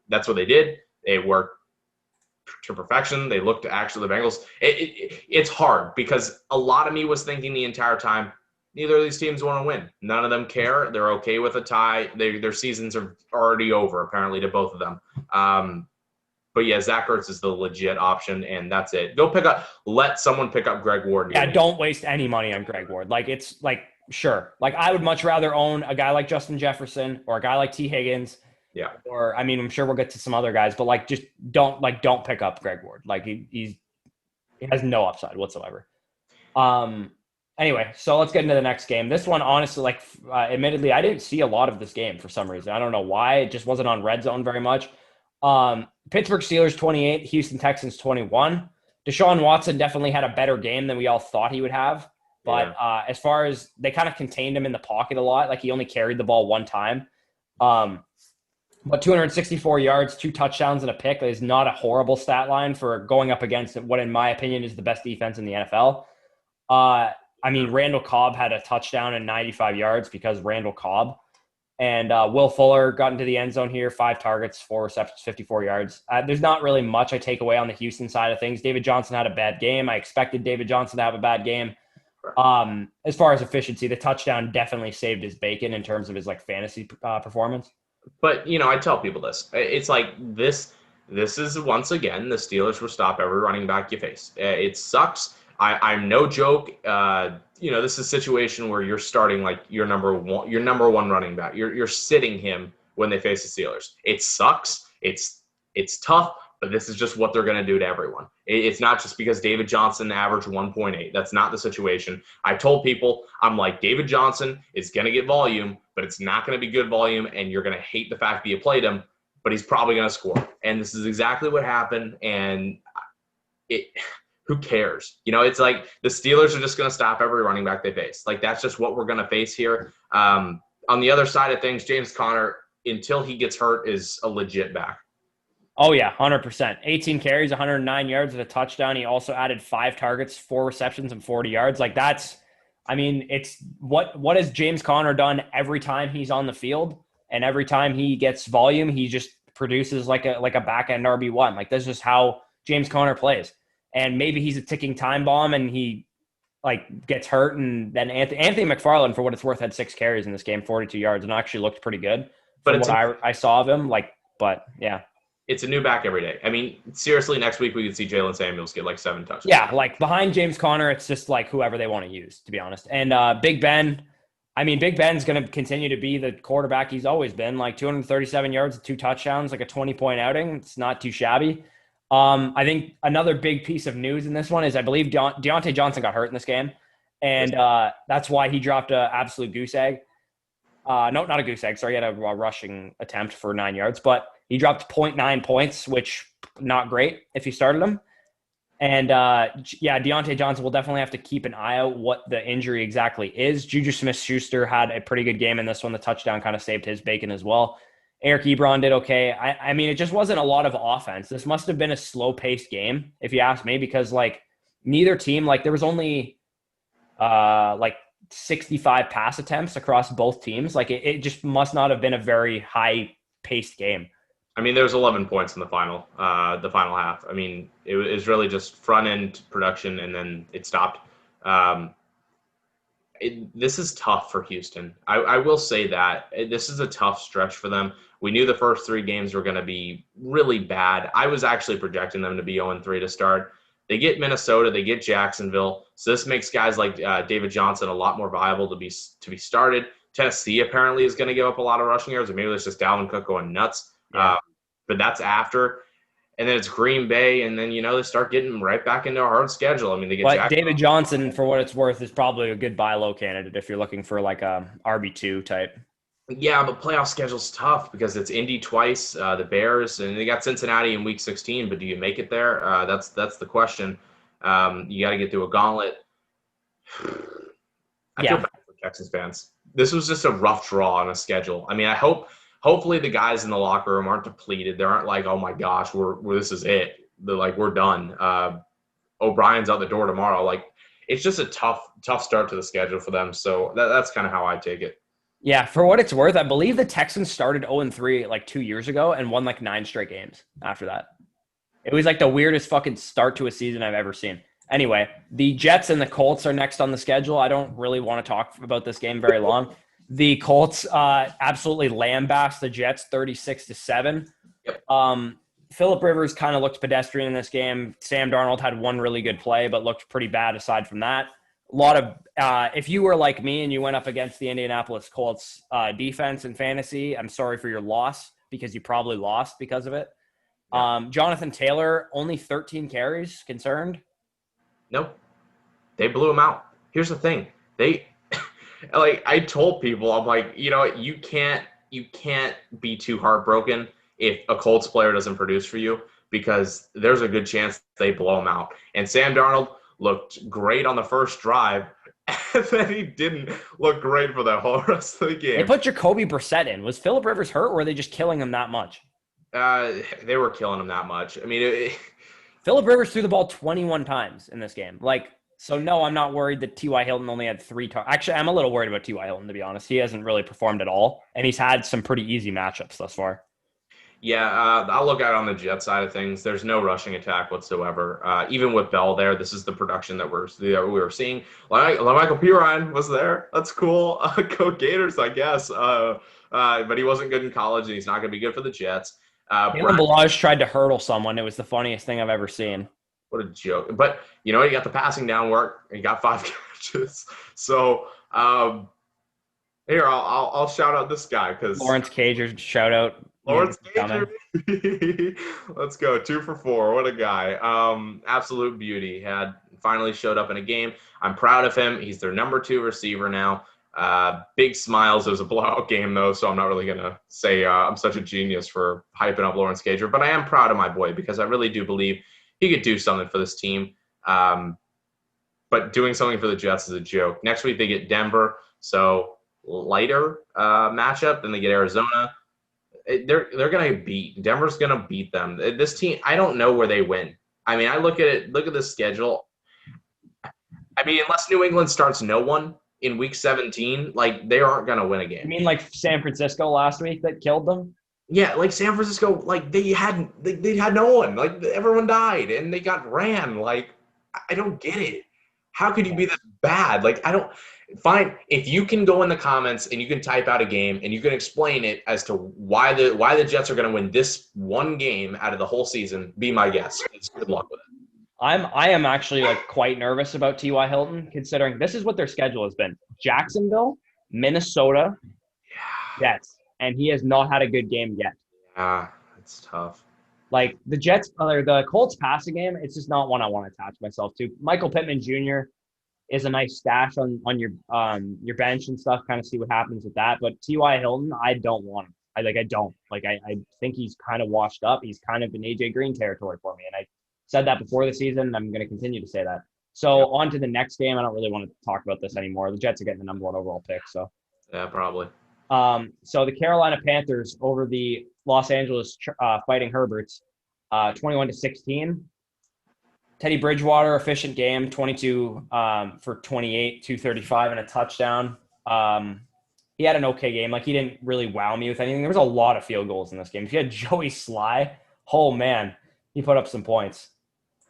That's what they did. They worked to perfection. They looked to actually the Bengals. It's hard because a lot of me was thinking the entire time, neither of these teams want to win. None of them care. They're okay with a tie. Their seasons are already over, apparently, to both of them. But yeah, Zach Ertz is the legit option, and that's it. Let someone pick up Greg Ward. Yeah, don't waste any money on Greg Ward. Like, it's like, sure. Like, I would much rather own a guy like Justin Jefferson or a guy like T. Higgins. Yeah. Or, I mean, I'm sure we'll get to some other guys, but like, just don't pick up Greg Ward. Like, he has no upside whatsoever. Anyway, so let's get into the next game. This one, honestly, like, admittedly, I didn't see a lot of this game for some reason. I don't know why. It just wasn't on Red Zone very much. Pittsburgh Steelers 28, Houston Texans 21. Deshaun Watson definitely had a better game than we all thought he would have. But as far as they kind of contained him in the pocket a lot, like he only carried the ball one time. But 264 yards, 2 touchdowns, and a pick is not a horrible stat line for going up against what, in my opinion, is the best defense in the NFL. I mean, Randall Cobb had a touchdown and 95 yards because Randall Cobb. And Will Fuller got into the end zone here, 5 targets, 4 receptions, 54 yards. There's not really much I take away on the Houston side of things. David Johnson had a bad game. I expected David Johnson to have a bad game. As far as efficiency, the touchdown definitely saved his bacon in terms of his like fantasy performance. But, I tell people this. It's like this is, once again, the Steelers will stop every running back you face. It sucks. I'm no joke. This is a situation where you're starting like your number one running back. You're sitting him when they face the Steelers. It sucks. It's tough, but this is just what they're going to do to everyone. It's not just because David Johnson averaged 1.8. That's not the situation. I told people, I'm like, David Johnson is going to get volume, but it's not going to be good volume, and you're going to hate the fact that you played him, but he's probably going to score. And this is exactly what happened, and who cares? It's like the Steelers are just going to stop every running back they face. Like, that's just what we're going to face here. On the other side of things, James Conner, until he gets hurt, is a legit back. Oh, yeah, 100%. 18 carries, 109 yards with a touchdown. He also added 5 targets, 4 receptions, and 40 yards. Like, it's what has James Conner done every time he's on the field? And every time he gets volume, he just produces like a back-end RB1. Like, that's just how James Conner plays. And maybe he's a ticking time bomb and he like gets hurt. And then Anthony McFarland, for what it's worth, had 6 carries in this game, 42 yards, and actually looked pretty good. But I saw of him, but yeah. It's a new back every day. I mean, seriously, next week we could see Jalen Samuels get like 7 touchdowns. Yeah, like behind James Conner, it's just like whoever they want to use, to be honest. And Big Ben, Big Ben's going to continue to be the quarterback he's always been, like 237 yards, 2 touchdowns, like a 20-point outing. It's not too shabby. I think another big piece of news in this one is I believe Deontay Johnson got hurt in this game, and that's why he dropped an absolute goose egg. No, not a goose egg. Sorry, he had a rushing attempt for 9 yards, but he dropped 0.9 points, which not great if he started him. And Deontay Johnson will definitely have to keep an eye out what the injury exactly is. Juju Smith-Schuster had a pretty good game in this one. The touchdown kind of saved his bacon as well. Eric Ebron did okay. It just wasn't a lot of offense. This must have been a slow-paced game, if you ask me, because like neither team, like there was only 65 pass attempts across both teams. Like it just must not have been a very high-paced game. There was 11 points in the final half. It was really just front-end production, and then it stopped. This is tough for Houston. I will say that. This is a tough stretch for them. We knew the first 3 games were going to be really bad. I was actually projecting them to be 0-3 to start. They get Minnesota, they get Jacksonville. So this makes guys like David Johnson a lot more viable to be started. Tennessee apparently is going to give up a lot of rushing yards, or maybe it's just Dalvin Cook going nuts. Yeah. But that's after. And then it's Green Bay, and then, they start getting right back into a hard schedule. I mean, they get But David Johnson, for what it's worth, is probably a good buy low candidate if you're looking for like a RB2 type. Yeah, but playoff schedule's tough because it's Indy twice, the Bears, and they got Cincinnati in Week 16. But do you make it there? That's the question. You got to get through a gauntlet. I feel bad for Texans fans. This was just a rough draw on a schedule. I mean, hopefully the guys in the locker room aren't depleted. They aren't like, oh my gosh, this is it. They're like, we're done. O'Brien's out the door tomorrow. Like, it's just a tough start to the schedule for them. So that's kind of how I take it. Yeah, for what it's worth, I believe the Texans started 0-3 like 2 years ago and won like 9 straight games after that. It was like the weirdest fucking start to a season I've ever seen. Anyway, the Jets and the Colts are next on the schedule. I don't really want to talk about this game very long. The Colts absolutely lambast the Jets 36-7. Yep. Phillip Rivers kind of looked pedestrian in this game. Sam Darnold had one really good play, but looked pretty bad aside from that. A lot of if you were like me and you went up against the Indianapolis Colts defense in fantasy, I'm sorry for your loss because you probably lost because of it. Yeah. Jonathan Taylor, only 13 carries. Concerned? Nope. They blew him out. Here's the thing. Like I told people, I'm like, you can't be too heartbroken if a Colts player doesn't produce for you because there's a good chance they blow him out. And Sam Darnold looked great on the first drive, and then he didn't look great for the whole rest of the game. They put Jacoby Brissett in. Was Phillip Rivers hurt, or were they just killing him that much? They were killing him that much. I mean, Phillip Rivers threw the ball 21 times in this game. So no, I'm not worried that T.Y. Hilton only had 3 targets. Actually, I'm a little worried about T.Y. Hilton, to be honest. He hasn't really performed at all, and he's had some pretty easy matchups thus far. Yeah, I'll look at it on the Jet side of things. There's no rushing attack whatsoever. Even with Bell there, this is the production that we were seeing. Michael Pirine was there. That's cool. Go Gators, I guess. But he wasn't good in college, and he's not going to be good for the Jets. Kalen Ballage tried to hurdle someone. It was the funniest thing I've ever seen. What a joke. But, he got the passing down work. He got 5 catches. So, here, I'll shout out this guy. Because Lawrence Cager, shout out. Lawrence Cager. Let's go. 2 for 4. What a guy. Absolute beauty. Finally showed up in a game. I'm proud of him. He's their number 2 receiver now. Big smiles. It was a blowout game, though, so I'm not really going to say I'm such a genius for hyping up Lawrence Cager. But I am proud of my boy because I really do believe he could do something for this team. But doing something for the Jets is a joke. Next week they get Denver, so lighter matchup. Then they get Arizona. They're going to beat. Denver's going to beat them. This team, I don't know where they win. I mean, I look at the schedule. I mean, unless New England starts no one in Week 17, they aren't going to win a game. You mean like San Francisco last week that killed them? Yeah, like San Francisco, they had no one. Everyone died and they got ran. I don't get it. How could you be this bad? Fine. If you can go in the comments and you can type out a game and you can explain it as to why the Jets are going to win this one game out of the whole season, be my guest. Good luck with it. I am actually quite nervous about T.Y. Hilton, considering this is what their schedule has been: Jacksonville, Minnesota, Jets. And he has not had a good game yet. Yeah, it's tough. The Jets, or the Colts passing game, it's just not one I want to attach myself to. Michael Pittman Jr. is a nice stash on your bench and stuff, kind of see what happens with that. But T.Y. Hilton, I don't want him. I don't. I think he's kind of washed up. He's kind of in A.J. Green territory for me. And I said that before the season, and I'm going to continue to say that. So on to the next game. I don't really want to talk about this anymore. The Jets are getting the number 1 overall pick. So yeah, probably. So the Carolina Panthers over the Los Angeles Fighting Herberts, 21-16. Teddy Bridgewater, efficient game, 22 for 28, 235 and a touchdown. He had an okay game. He didn't really wow me with anything. There was a lot of field goals in this game. If you had Joey Sly, oh man, he put up some points.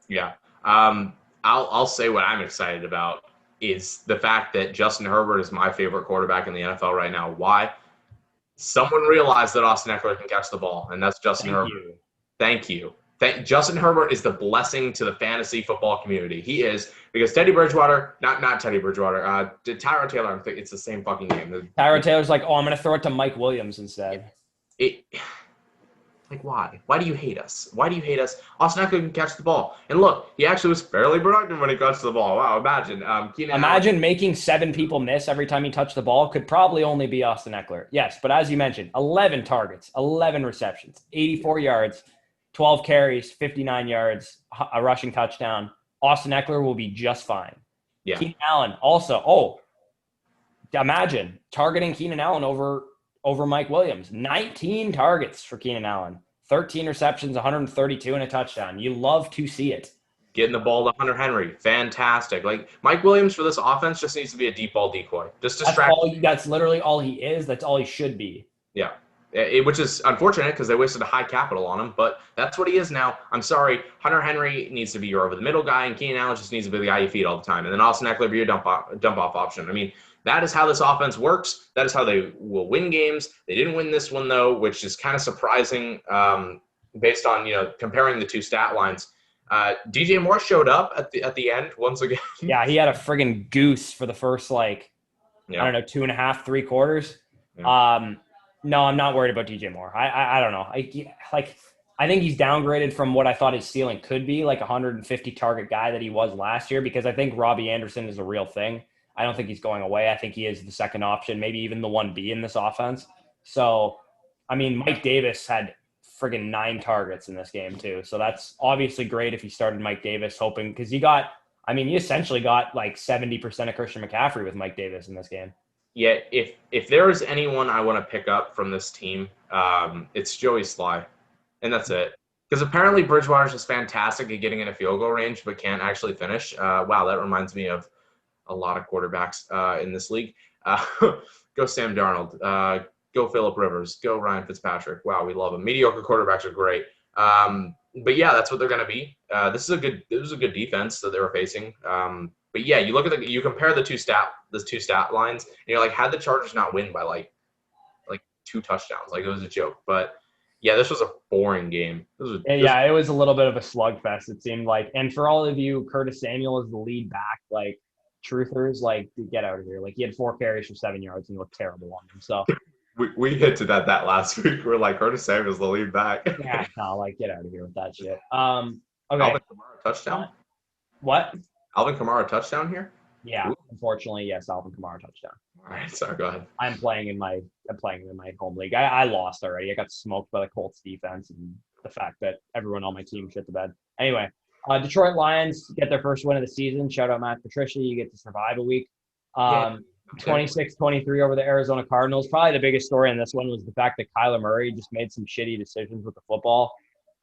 Yeah. I'll say what I'm excited about. is the fact that Justin Herbert is my favorite quarterback in the NFL right now. Why? Someone realized that Austin Eckler can catch the ball, and that's Justin Herbert. Thank you. Justin Herbert is the blessing to the fantasy football community. He is, because Teddy Bridgewater, not Teddy Bridgewater, Tyrod Taylor, I think it's the same fucking name. Tyrod Taylor's like, oh, I'm going to throw it to Mike Williams instead. Like, why? Why do you hate us? Why do you hate us? Austin Eckler can catch the ball. And look, he actually was fairly productive when he catches the ball. Wow, imagine. Imagine making 7 people miss every time he touched the ball. Could probably only be Austin Eckler. Yes, but as you mentioned, 11 targets, 11 receptions, 84 yards, 12 carries, 59 yards, a rushing touchdown. Austin Eckler will be just fine. Yeah. Keenan Allen also. Imagine targeting Keenan Allen over Mike Williams. 19 targets for Keenan Allen. 13 receptions, 132 and a touchdown. You love to see it. Getting the ball to Hunter Henry. Fantastic. Like, Mike Williams for this offense just needs to be a deep ball decoy. Just distract. That's literally all he is. That's all he should be. Yeah. Which is unfortunate because they wasted a high capital on him, but that's what he is now. I'm sorry. Hunter Henry needs to be your over-the-middle guy, and Keenan Allen just needs to be the guy you feed all the time. And then Austin Eckler be your dump-off option. I mean, that is how this offense works. That is how they will win games. They didn't win this one, though, which is kind of surprising based on, comparing the two stat lines. DJ Moore showed up at the end once again. Yeah, he had a friggin' goose for the first, 2.5, 3 quarters. Yeah. No, I'm not worried about DJ Moore. I don't know. I think he's downgraded from what I thought his ceiling could be, like a 150 target guy that he was last year, because I think Robbie Anderson is a real thing. I don't think he's going away. I think he is the second option, maybe even the 1B in this offense. So, I mean, Mike Davis had friggin' 9 targets in this game too. So that's obviously great if he started Mike Davis, hoping, because you essentially got like 70% of Christian McCaffrey with Mike Davis in this game. Yeah, if there is anyone I want to pick up from this team, it's Joey Sly, and that's it. Because apparently Bridgewater's just fantastic at getting in a field goal range, but can't actually finish. Wow, that reminds me of a lot of quarterbacks in this league. Go Sam Darnold. Go Phillip Rivers. Go Ryan Fitzpatrick. Wow, we love them. Mediocre quarterbacks are great. But yeah, that's what they're going to be. This was a good defense that they were facing. But yeah, you compare the two stat lines, and you're like, had the Chargers not win by like 2 touchdowns, like it was a joke. But yeah, this was a boring game. It was a little bit of a slugfest, it seemed like. And for all of you, Curtis Samuel is the lead back, like truthers, like get out of here. Like he had 4 carries for 7 yards and he looked terrible on them. So we hinted at that last week. We're like, Curtis Samuel's the lead back. Yeah, no, like get out of here with that shit. Okay. Alvin Kamara touchdown. What? Alvin Kamara touchdown here? Yeah, unfortunately, yes, Alvin Kamara touchdown. All right, sorry, go ahead. I'm playing in my home league. I lost already. I got smoked by the Colts defense and the fact that everyone on my team shit the bed. Anyway, Detroit Lions get their first win of the season. Shout out Matt Patricia. You get to survive a week. 26-23 over the Arizona Cardinals. Probably the biggest story in this one was the fact that Kyler Murray just made some shitty decisions with the football.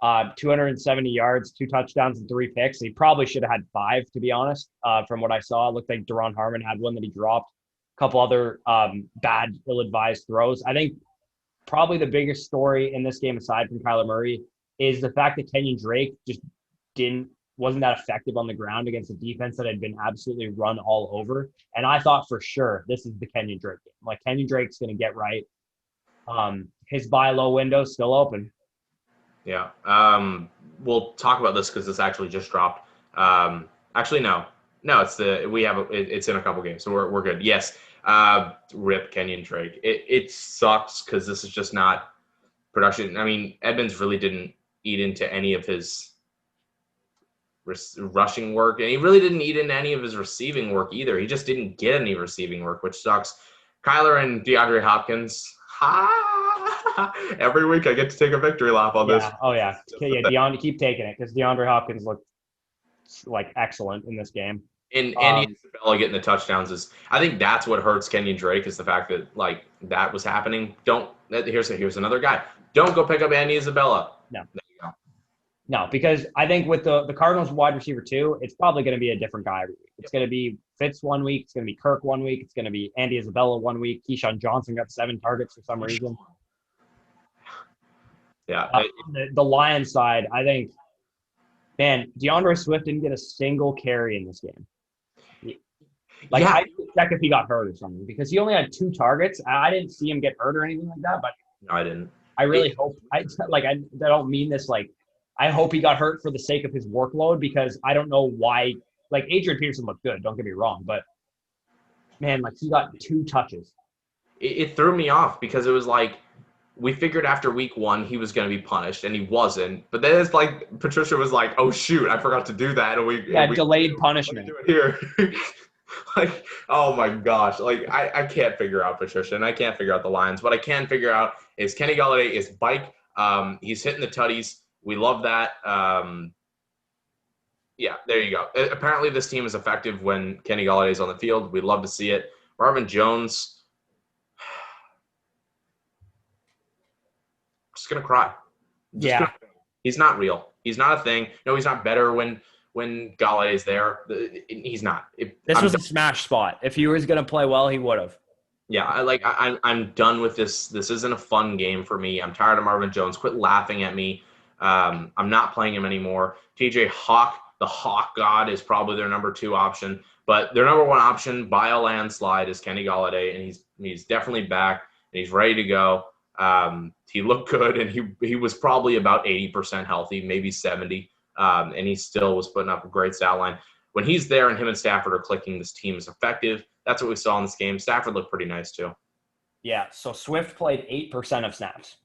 270 yards, 2 touchdowns, and 3 picks. He probably should have had 5, to be honest. From what I saw, it looked like Daron Harmon had one that he dropped. A couple other bad, ill-advised throws. I think probably the biggest story in this game, aside from Kyler Murray, is the fact that Kenyon Drake just wasn't that effective on the ground against a defense that had been absolutely run all over. And I thought for sure this is the Kenyon Drake game. Like, Kenyon Drake's going to get right. His buy low window is still open. Yeah. We'll talk about this because this actually just dropped. Actually, no, it's in a couple games, so we're good. Yes. Rip Kenyon Drake. It sucks because this is just not production. I mean, Edmonds really didn't eat into any of his rushing work, and he really didn't eat into any of his receiving work either. He just didn't get any receiving work, which sucks. Kyler and DeAndre Hopkins. Every week I get to take a victory lap on this. Oh, yeah. DeAndre, keep taking it because DeAndre Hopkins looked like excellent in this game. And Andy Isabella getting the touchdowns I think that's what hurts Kenyon Drake is the fact that like that was happening. Here's another guy. Don't go pick up Andy Isabella. No. There you go. No, because I think with the Cardinals wide receiver 2, it's probably going to be a different guy every week. It's going to be Fitz one week. It's going to be Kirk one week. It's going to be Andy Isabella one week. Keyshawn Johnson got 7 targets for some reason. Yeah. The Lions side, I think, man, DeAndre Swift didn't get a single carry in this game. Like, Yeah. I check if he got hurt or something because he only had 2 targets. I didn't see him get hurt or anything like that, but No, I didn't. I really hope I don't mean this like I hope he got hurt for the sake of his workload because I don't know why. Like Adrian Peterson looked good, don't get me wrong, but man, like he got 2 touches. It threw me off because it was like we figured after week 1 he was going to be punished, and he wasn't. But then it's like Patricia was like, "Oh shoot, I forgot to do that," and Yeah, we delayed punishment. do it here. Like, oh my gosh, like I can't figure out Patricia, and I can't figure out the Lions. What I can figure out is Kenny Galladay is bike. He's hitting the tutties. We love that. Yeah, there you go. Apparently, this team is effective when Kenny Galladay is on the field. We'd love to see it. Marvin Jones, just gonna cry. He's not real. He's not a thing. No, he's not better when Galladay's there. He's not. This was a smash spot. If he was going to play well, he would have. Yeah, I'm done with this. This isn't a fun game for me. I'm tired of Marvin Jones. Quit laughing at me. I'm not playing him anymore. TJ Hawk, the Hawk God, is probably their number 2 option, but their number 1 option by a landslide is Kenny Galladay, and he's definitely back and he's ready to go. He looked good, and he was probably about 80% healthy, maybe 70, and he still was putting up a great stat line. When he's there and him and Stafford are clicking, this team is effective. That's what we saw in this game. Stafford looked pretty nice too. Yeah, so Swift played 8% of snaps.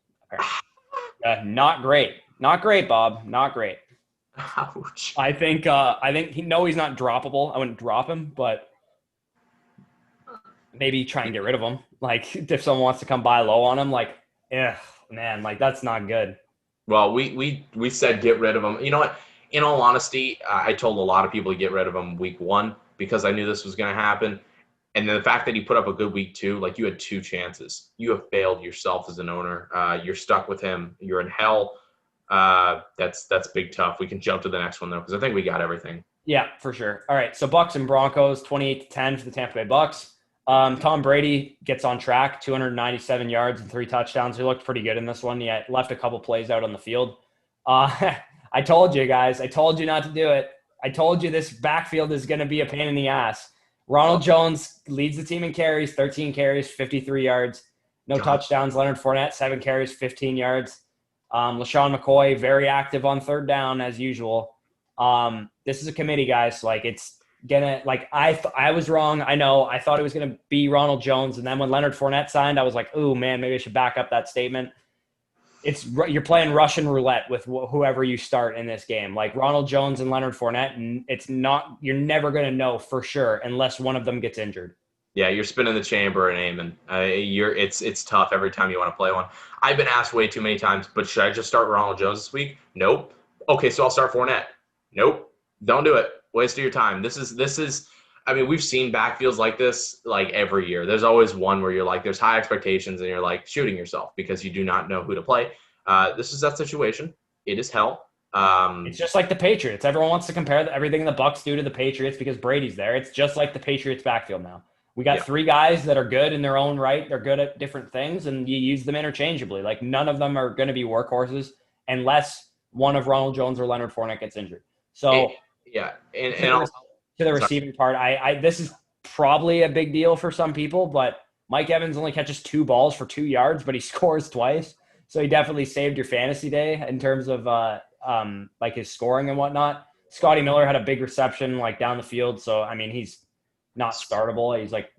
Not great. Not great, Bob. Not great. Ouch. I think he's not droppable. I wouldn't drop him, but maybe try and get rid of him. Like if someone wants to come buy low on him, like, man, like that's not good. Well, we said get rid of him. You know what? In all honesty, I told a lot of people to get rid of him week 1 because I knew this was going to happen. And then the fact that he put up a good week 2, like you had 2 chances. You have failed yourself as an owner. You're stuck with him. You're in hell. That's big tough. We can jump to the next one though, because I think we got everything. Yeah, for sure. All right, so Bucks and Broncos, 28-10 for the Tampa Bay Bucks. Tom Brady gets on track, 297 yards and 3 touchdowns. He looked pretty good in this one. He left a couple plays out on the field. I told you guys. I told you not to do it. I told you this backfield is going to be a pain in the ass. Ronald Jones leads the team in carries, 13 carries, 53 yards. No touchdowns. Leonard Fournette, 7 carries, 15 yards. LaShawn McCoy, very active on 3rd down as usual. This is a committee, guys. Like it's gonna like I was wrong. I know. I thought it was gonna be Ronald Jones, and then when Leonard Fournette signed, I was like, "Ooh, man, maybe I should back up that statement." You're playing Russian roulette with whoever you start in this game. Like Ronald Jones and Leonard Fournette, and you're never gonna know for sure unless one of them gets injured. Yeah, you're spinning the chamber and aiming. It's tough every time you want to play one. I've been asked way too many times, but should I just start Ronald Jones this week? Nope. Okay, so I'll start Fournette. Nope. Don't do it. Waste of your time. This is. I mean, we've seen backfields like this like every year. There's always one where you're like, there's high expectations and you're like shooting yourself because you do not know who to play. This is that situation. It is hell. It's just like the Patriots. Everyone wants to compare everything the Bucs do to the Patriots because Brady's there. It's just like the Patriots backfield now. We got 3 guys that are good in their own right. They're good at different things, and you use them interchangeably. Like none of them are going to be workhorses unless one of Ronald Jones or Leonard Fournette gets injured. So to the receiving part, this is probably a big deal for some people, but Mike Evans only catches 2 balls for 2 yards, but he scores twice. So he definitely saved your fantasy day in terms of like his scoring and whatnot. Scotty Miller had a big reception like down the field. So, I mean, he's not startable. He's like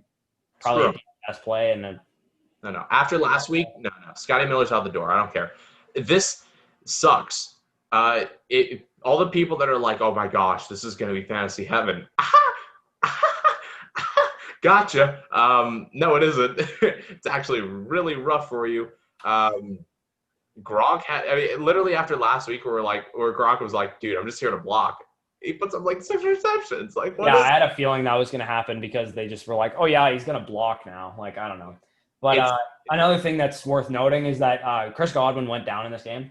probably a best play. And then no. After last week, no. Scotty Miller's out the door. I don't care. This sucks. All the people that are like, oh my gosh, this is going to be fantasy heaven. Gotcha. No, it isn't. It's actually really rough for you. Gronk literally after last week where Gronk was like, dude, I'm just here to block. He puts up like 6 receptions. Like, I had a feeling that was going to happen because they just were like, oh yeah, he's going to block now. Like, I don't know. But another thing that's worth noting is that Chris Godwin went down in this game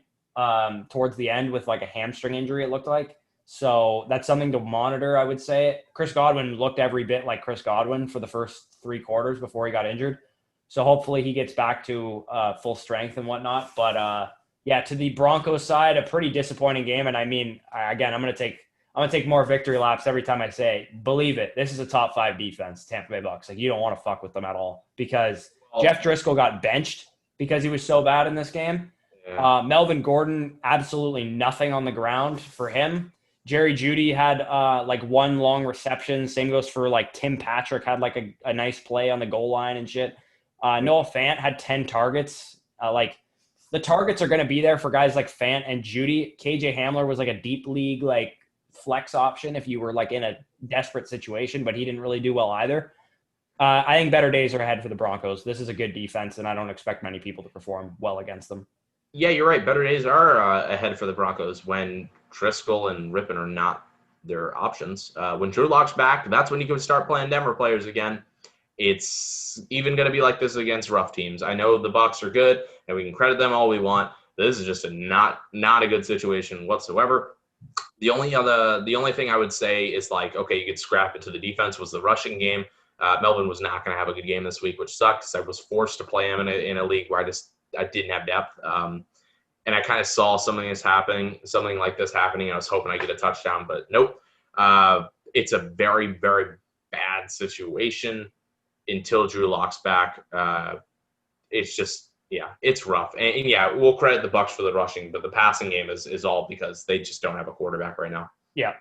towards the end with like a hamstring injury, it looked like. So that's something to monitor, I would say. Chris Godwin looked every bit like Chris Godwin for the first 3 quarters before he got injured. So hopefully he gets back to full strength and whatnot. But to the Broncos side, a pretty disappointing game. And I mean, again, I'm going to take I'm gonna take more victory laps every time I say it. Believe it. This is a top 5 defense, Tampa Bay Bucks. Like, you don't want to fuck with them at all because Jeff Driscoll got benched because he was so bad in this game. Yeah. Melvin Gordon, absolutely nothing on the ground for him. Jerry Jeudy had like one long reception. Same goes for like Tim Patrick had like a nice play on the goal line and shit. Noah Fant had 10 targets. Like, the targets are going to be there for guys like Fant and Jeudy. KJ Hamler was like a deep league like flex option if you were like in a desperate situation, but he didn't really do well either. I think better days are ahead for the Broncos. This is a good defense, and I don't expect many people to perform well against them. Yeah, you're right. Better days are ahead for the Broncos when Driscoll and Rippon are not their options. When Drew Lock's back, that's when you can start playing Denver players again. It's even going to be like this against rough teams. I know the Bucs are good, and we can credit them all we want. This is just not a good situation whatsoever. The only thing I would say is like, okay, you could scrap it to the defense was the rushing game. Melvin was not going to have a good game this week, which sucked because I was forced to play him in a league where I didn't have depth. And I kind of saw something like this happening. I was hoping I get a touchdown, but nope. It's a very, very bad situation until Drew Lock's back. It's just, yeah, it's rough. And yeah, we'll credit the Bucs for the rushing, but the passing game is all because they just don't have a quarterback right now. Yeah.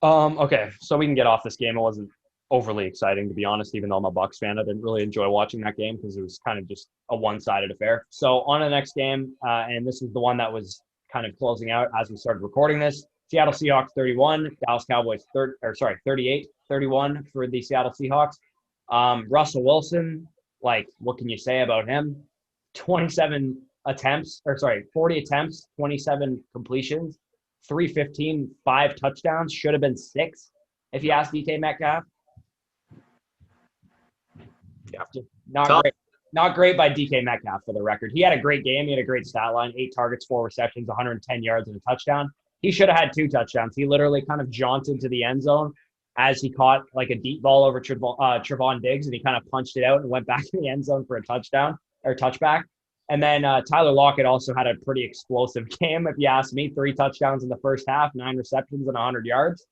Okay, so we can get off this game. It wasn't overly exciting, to be honest, even though I'm a Bucs fan. I didn't really enjoy watching that game because it was kind of just a one-sided affair. So on to the next game, and this is the one that was kind of closing out as we started recording this. Seattle Seahawks 31, Dallas Cowboys 38-31 for the Seattle Seahawks. Russell Wilson, like, what can you say about him? 40 attempts, 27 completions, 315, 5 touchdowns. Should have been 6 if you ask DK Metcalf. Yeah. Not great by DK Metcalf for the record. He had a great game. He had a great stat line, 8 targets, 4 receptions, 110 yards, and a touchdown. He should have had 2 touchdowns. He literally kind of jaunted to the end zone as he caught like a deep ball over Trevon Diggs, and he kind of punched it out and went back in the end zone for a touchdown or touchback. And then Tyler Lockett also had a pretty explosive game, if you ask me. 3 touchdowns in the first half, 9 receptions and 100 yards.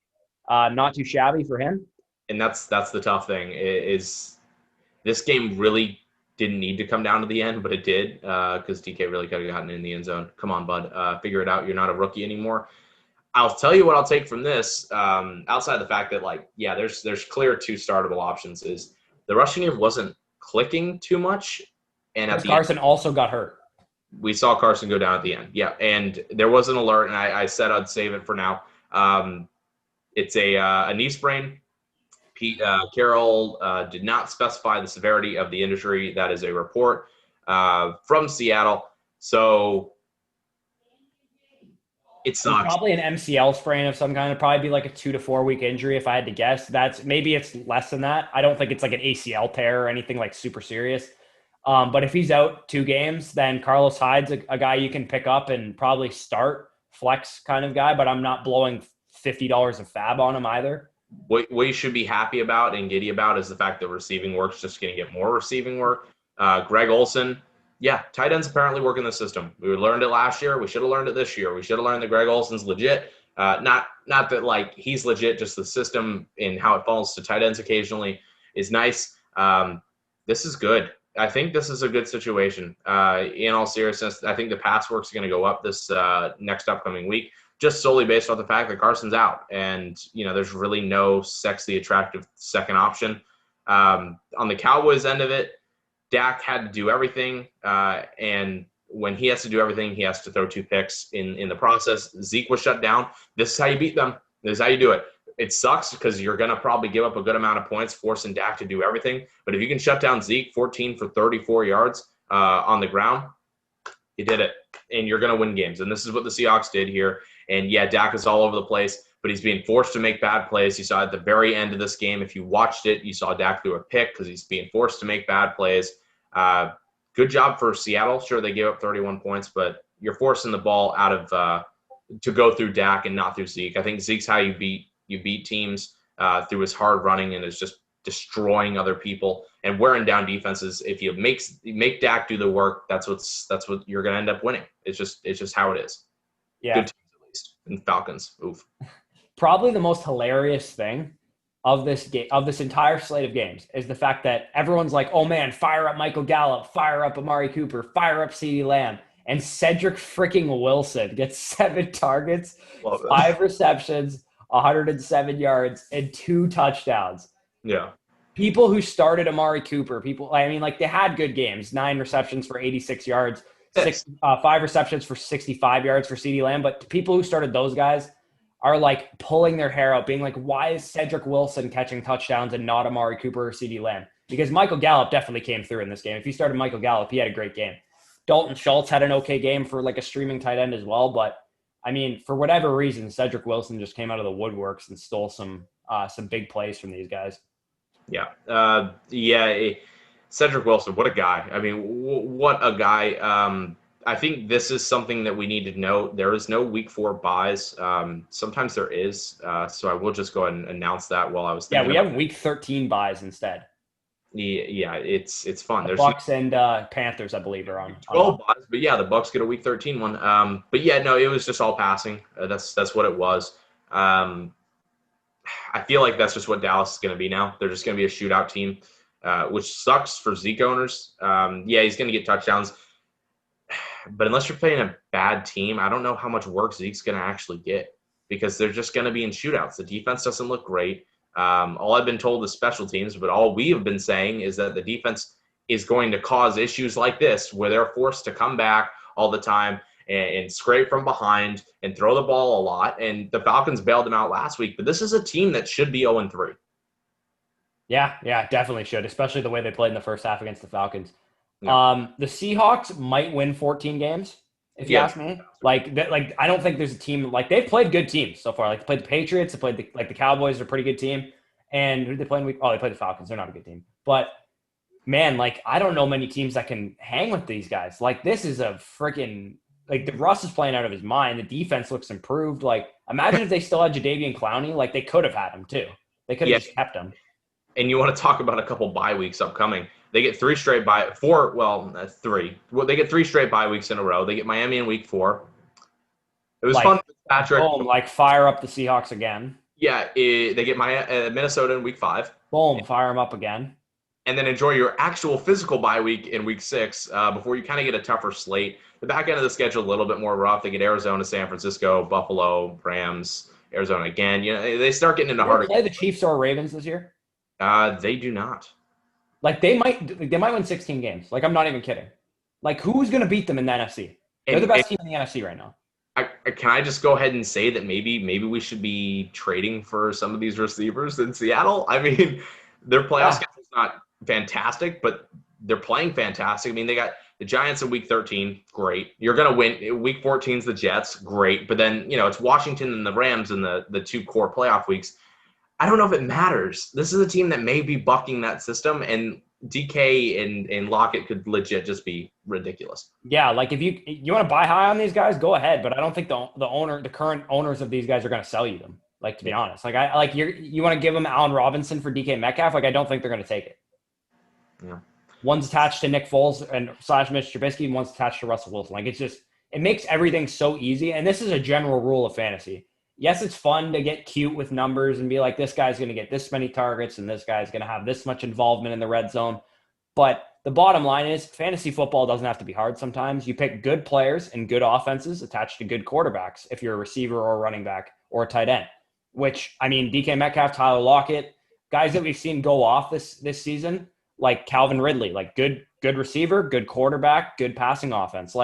Not too shabby for him. And that's the tough thing is this game really didn't need to come down to the end, but it did because DK really could have gotten in the end zone. Come on, bud. Figure it out. You're not a rookie anymore. I'll tell you what I'll take from this, outside the fact that, like, yeah, there's clear 2 startable options, is the rushing game wasn't clicking too much. And at the Carson also got hurt. We saw Carson go down at the end. Yeah, and there was an alert, and I said I'd save it for now. It's a knee sprain. Pete Carroll did not specify the severity of the injury. That is a report from Seattle. So it sucks. It's probably an MCL sprain of some kind. It'd probably be like a 2 to 4 week injury if I had to guess. Maybe it's less than that. I don't think it's like an ACL tear or anything like super serious. But if he's out 2 games, then Carlos Hyde's a guy you can pick up and probably start, flex kind of guy, but I'm not blowing $50 of fab on him either. What you should be happy about and giddy about is the fact that receiving work's just going to get more receiving work. Greg Olsen, yeah, tight ends apparently work in the system. We learned it last year. We should have learned it this year. We should have learned that Greg Olsen's legit. Not that like he's legit, just the system and how it falls to tight ends occasionally is nice. This is good. I think this is a good situation. In all seriousness, I think the pass work's going to go up this next upcoming week, just solely based on the fact that Carson's out. And, there's really no sexy, attractive second option. On the Cowboys end of it, Dak had to do everything. And when he has to do everything, he has to throw 2 picks in the process. Zeke was shut down. This is how you beat them. This is how you do it. It sucks because you're going to probably give up a good amount of points forcing Dak to do everything. But if you can shut down Zeke 14 for 34 yards on the ground, you did it. And you're going to win games. And this is what the Seahawks did here. And, yeah, Dak is all over the place, but he's being forced to make bad plays. You saw at the very end of this game, if you watched it, you saw Dak throw a pick because he's being forced to make bad plays. Good job for Seattle. Sure, they gave up 31 points, but you're forcing the ball out of to go through Dak and not through Zeke. I think Zeke's how you beat teams through his hard running and is just destroying other people and wearing down defenses. If you make Dak do the work, that's what you're going to end up winning. It's just how it is. Yeah. Good teams at least. And Falcons. Oof. probably the most hilarious thing of this game, of this entire slate of games, is the fact that everyone's like, oh man, fire up Michael Gallup, fire up Amari Cooper, fire up CeeDee Lamb. And Cedric freaking Wilson gets 7 targets, 5 receptions, 107 yards, and 2 touchdowns. Yeah. People who started Amari Cooper, they had good games, 9 receptions for 86 yards, 5 receptions for 65 yards for CeeDee Lamb. But people who started those guys are like pulling their hair out, being like, why is Cedric Wilson catching touchdowns and not Amari Cooper or CeeDee Lamb? Because Michael Gallup definitely came through in this game. If you started Michael Gallup, he had a great game. Dalton Schultz had an okay game for like a streaming tight end as well. But I mean, for whatever reason, Cedric Wilson just came out of the woodworks and stole some big plays from these guys. Yeah. Cedric Wilson, what a guy. I mean, what a guy. I think this is something that we need to note. There is no week 4 buys. Sometimes there is. So I will just go ahead and announce that while I was thinking. Yeah, we have week 13 buys instead. Yeah, it's fun. There's Bucks and Panthers, I believe, are on 12 buys, but yeah, the Bucks get a week 13 one. But yeah, no, it was just all passing. That's what it was. I feel like that's just what Dallas is going to be now. They're just going to be a shootout team, which sucks for Zeke owners. Yeah, he's going to get touchdowns. But unless you're playing a bad team, I don't know how much work Zeke's going to actually get because they're just going to be in shootouts. The defense doesn't look great. All I've been told is special teams, but all we have been saying is that the defense is going to cause issues like this where they're forced to come back all the time and scrape from behind and throw the ball a lot. And the Falcons bailed them out last week, but this is a team that should be 0-3. Yeah, definitely should, especially the way they played in the first half against the Falcons. Yeah. The Seahawks might win 14 games, if you ask me. I don't think there's a team like they've played good teams so far. Like they played the Patriots, they played the Cowboys are a pretty good team. And who did they play in week? Oh, they played the Falcons. They're not a good team. But man, I don't know many teams that can hang with these guys. This is a freaking the Russ is playing out of his mind. The defense looks improved. Imagine if they still had Jadeveon Clowney, they could have had him too. They could have just kept him. And you want to talk about a couple bye weeks upcoming. They get 3 straight bye, 4, well, 3. Well, they get 3 straight bye weeks in a row. They get Miami in week 4. It was fun, Patrick. Boom, fire up the Seahawks again. Yeah, they get Minnesota in week 5. Boom, fire them up again. And then enjoy your actual physical bye week in week 6 before you kind of get a tougher slate. The back end of the schedule a little bit more rough. They get Arizona, San Francisco, Buffalo, Rams, Arizona again. They start getting into harder. Play the Chiefs or Ravens this year? They do not. They might win 16 games. I'm not even kidding. Who's going to beat them in the NFC? They're the best team in the NFC right now. Can I just go ahead and say that maybe we should be trading for some of these receivers in Seattle? I mean, their playoff schedule is not fantastic, but they're playing fantastic. I mean, they got the Giants in week 13, great. You're going to win. Week 14 is the Jets, great. But then, it's Washington and the Rams in the 2 core playoff weeks. I don't know if it matters. This is a team that may be bucking that system, and DK and Lockett could legit just be ridiculous. Yeah, if you want to buy high on these guys, go ahead. But I don't think the current owners of these guys are going to sell you them. To be honest, you want to give them Allen Robinson for DK Metcalf. I don't think they're going to take it. Yeah, one's attached to Nick Foles and / Mitch Trubisky, and one's attached to Russell Wilson. It makes everything so easy. And this is a general rule of fantasy. Yes, it's fun to get cute with numbers and be like, this guy's going to get this many targets and this guy's going to have this much involvement in the red zone. But the bottom line is fantasy football doesn't have to be hard sometimes. You pick good players and good offenses attached to good quarterbacks if you're a receiver or a running back or a tight end, which, DK Metcalf, Tyler Lockett, guys that we've seen go off this season, like Calvin Ridley, good receiver, good quarterback, good passing offense.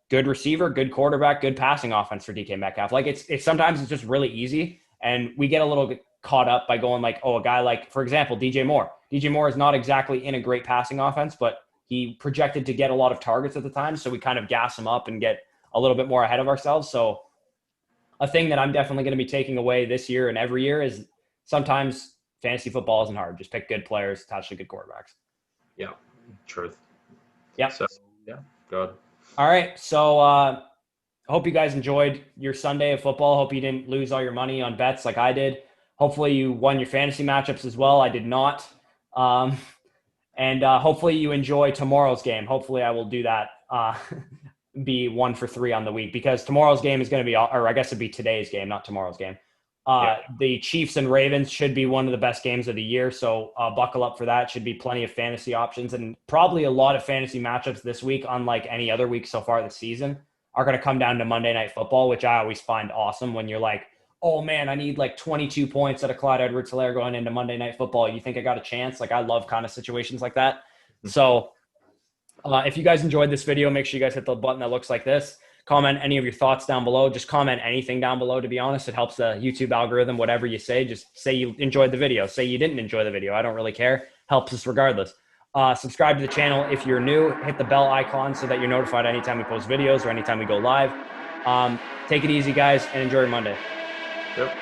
Good receiver, good quarterback, good passing offense for DK Metcalf. It's sometimes it's just really easy, and we get a little bit caught up by going a guy for example, DJ Moore. DJ Moore is not exactly in a great passing offense, but he projected to get a lot of targets at the time, so we kind of gas him up and get a little bit more ahead of ourselves. So a thing that I'm definitely going to be taking away this year and every year is sometimes fantasy football isn't hard. Just pick good players attached to good quarterbacks. Yeah, truth. Yeah. So, yeah, go ahead. All right, so I hope you guys enjoyed your Sunday of football. Hope you didn't lose all your money on bets like I did. Hopefully you won your fantasy matchups as well. I did not. And hopefully you enjoy tomorrow's game. Hopefully I will do that, be 1 for 3 on the week, because tomorrow's game is going to be, or I guess it'd be today's game, not tomorrow's game. The Chiefs and Ravens should be one of the best games of the year. So buckle up for that. Should be plenty of fantasy options and probably a lot of fantasy matchups this week, unlike any other week so far this season, are going to come down to Monday Night Football, which I always find awesome when you're like, oh man, I need like 22 points out of Clyde Edwards-Helaire going into Monday Night Football. You think I got a chance? Like I love kind of situations like that. So if you guys enjoyed this video, make sure you guys hit the button that looks like this. Comment any of your thoughts down below. Just comment anything down below, to be honest. It helps the YouTube algorithm, whatever you say. Just say you enjoyed the video. Say you didn't enjoy the video. I don't really care. Helps us regardless. Subscribe to the channel if you're new. Hit the bell icon so that you're notified anytime we post videos or anytime we go live. Take it easy, guys, and enjoy your Monday. Yep.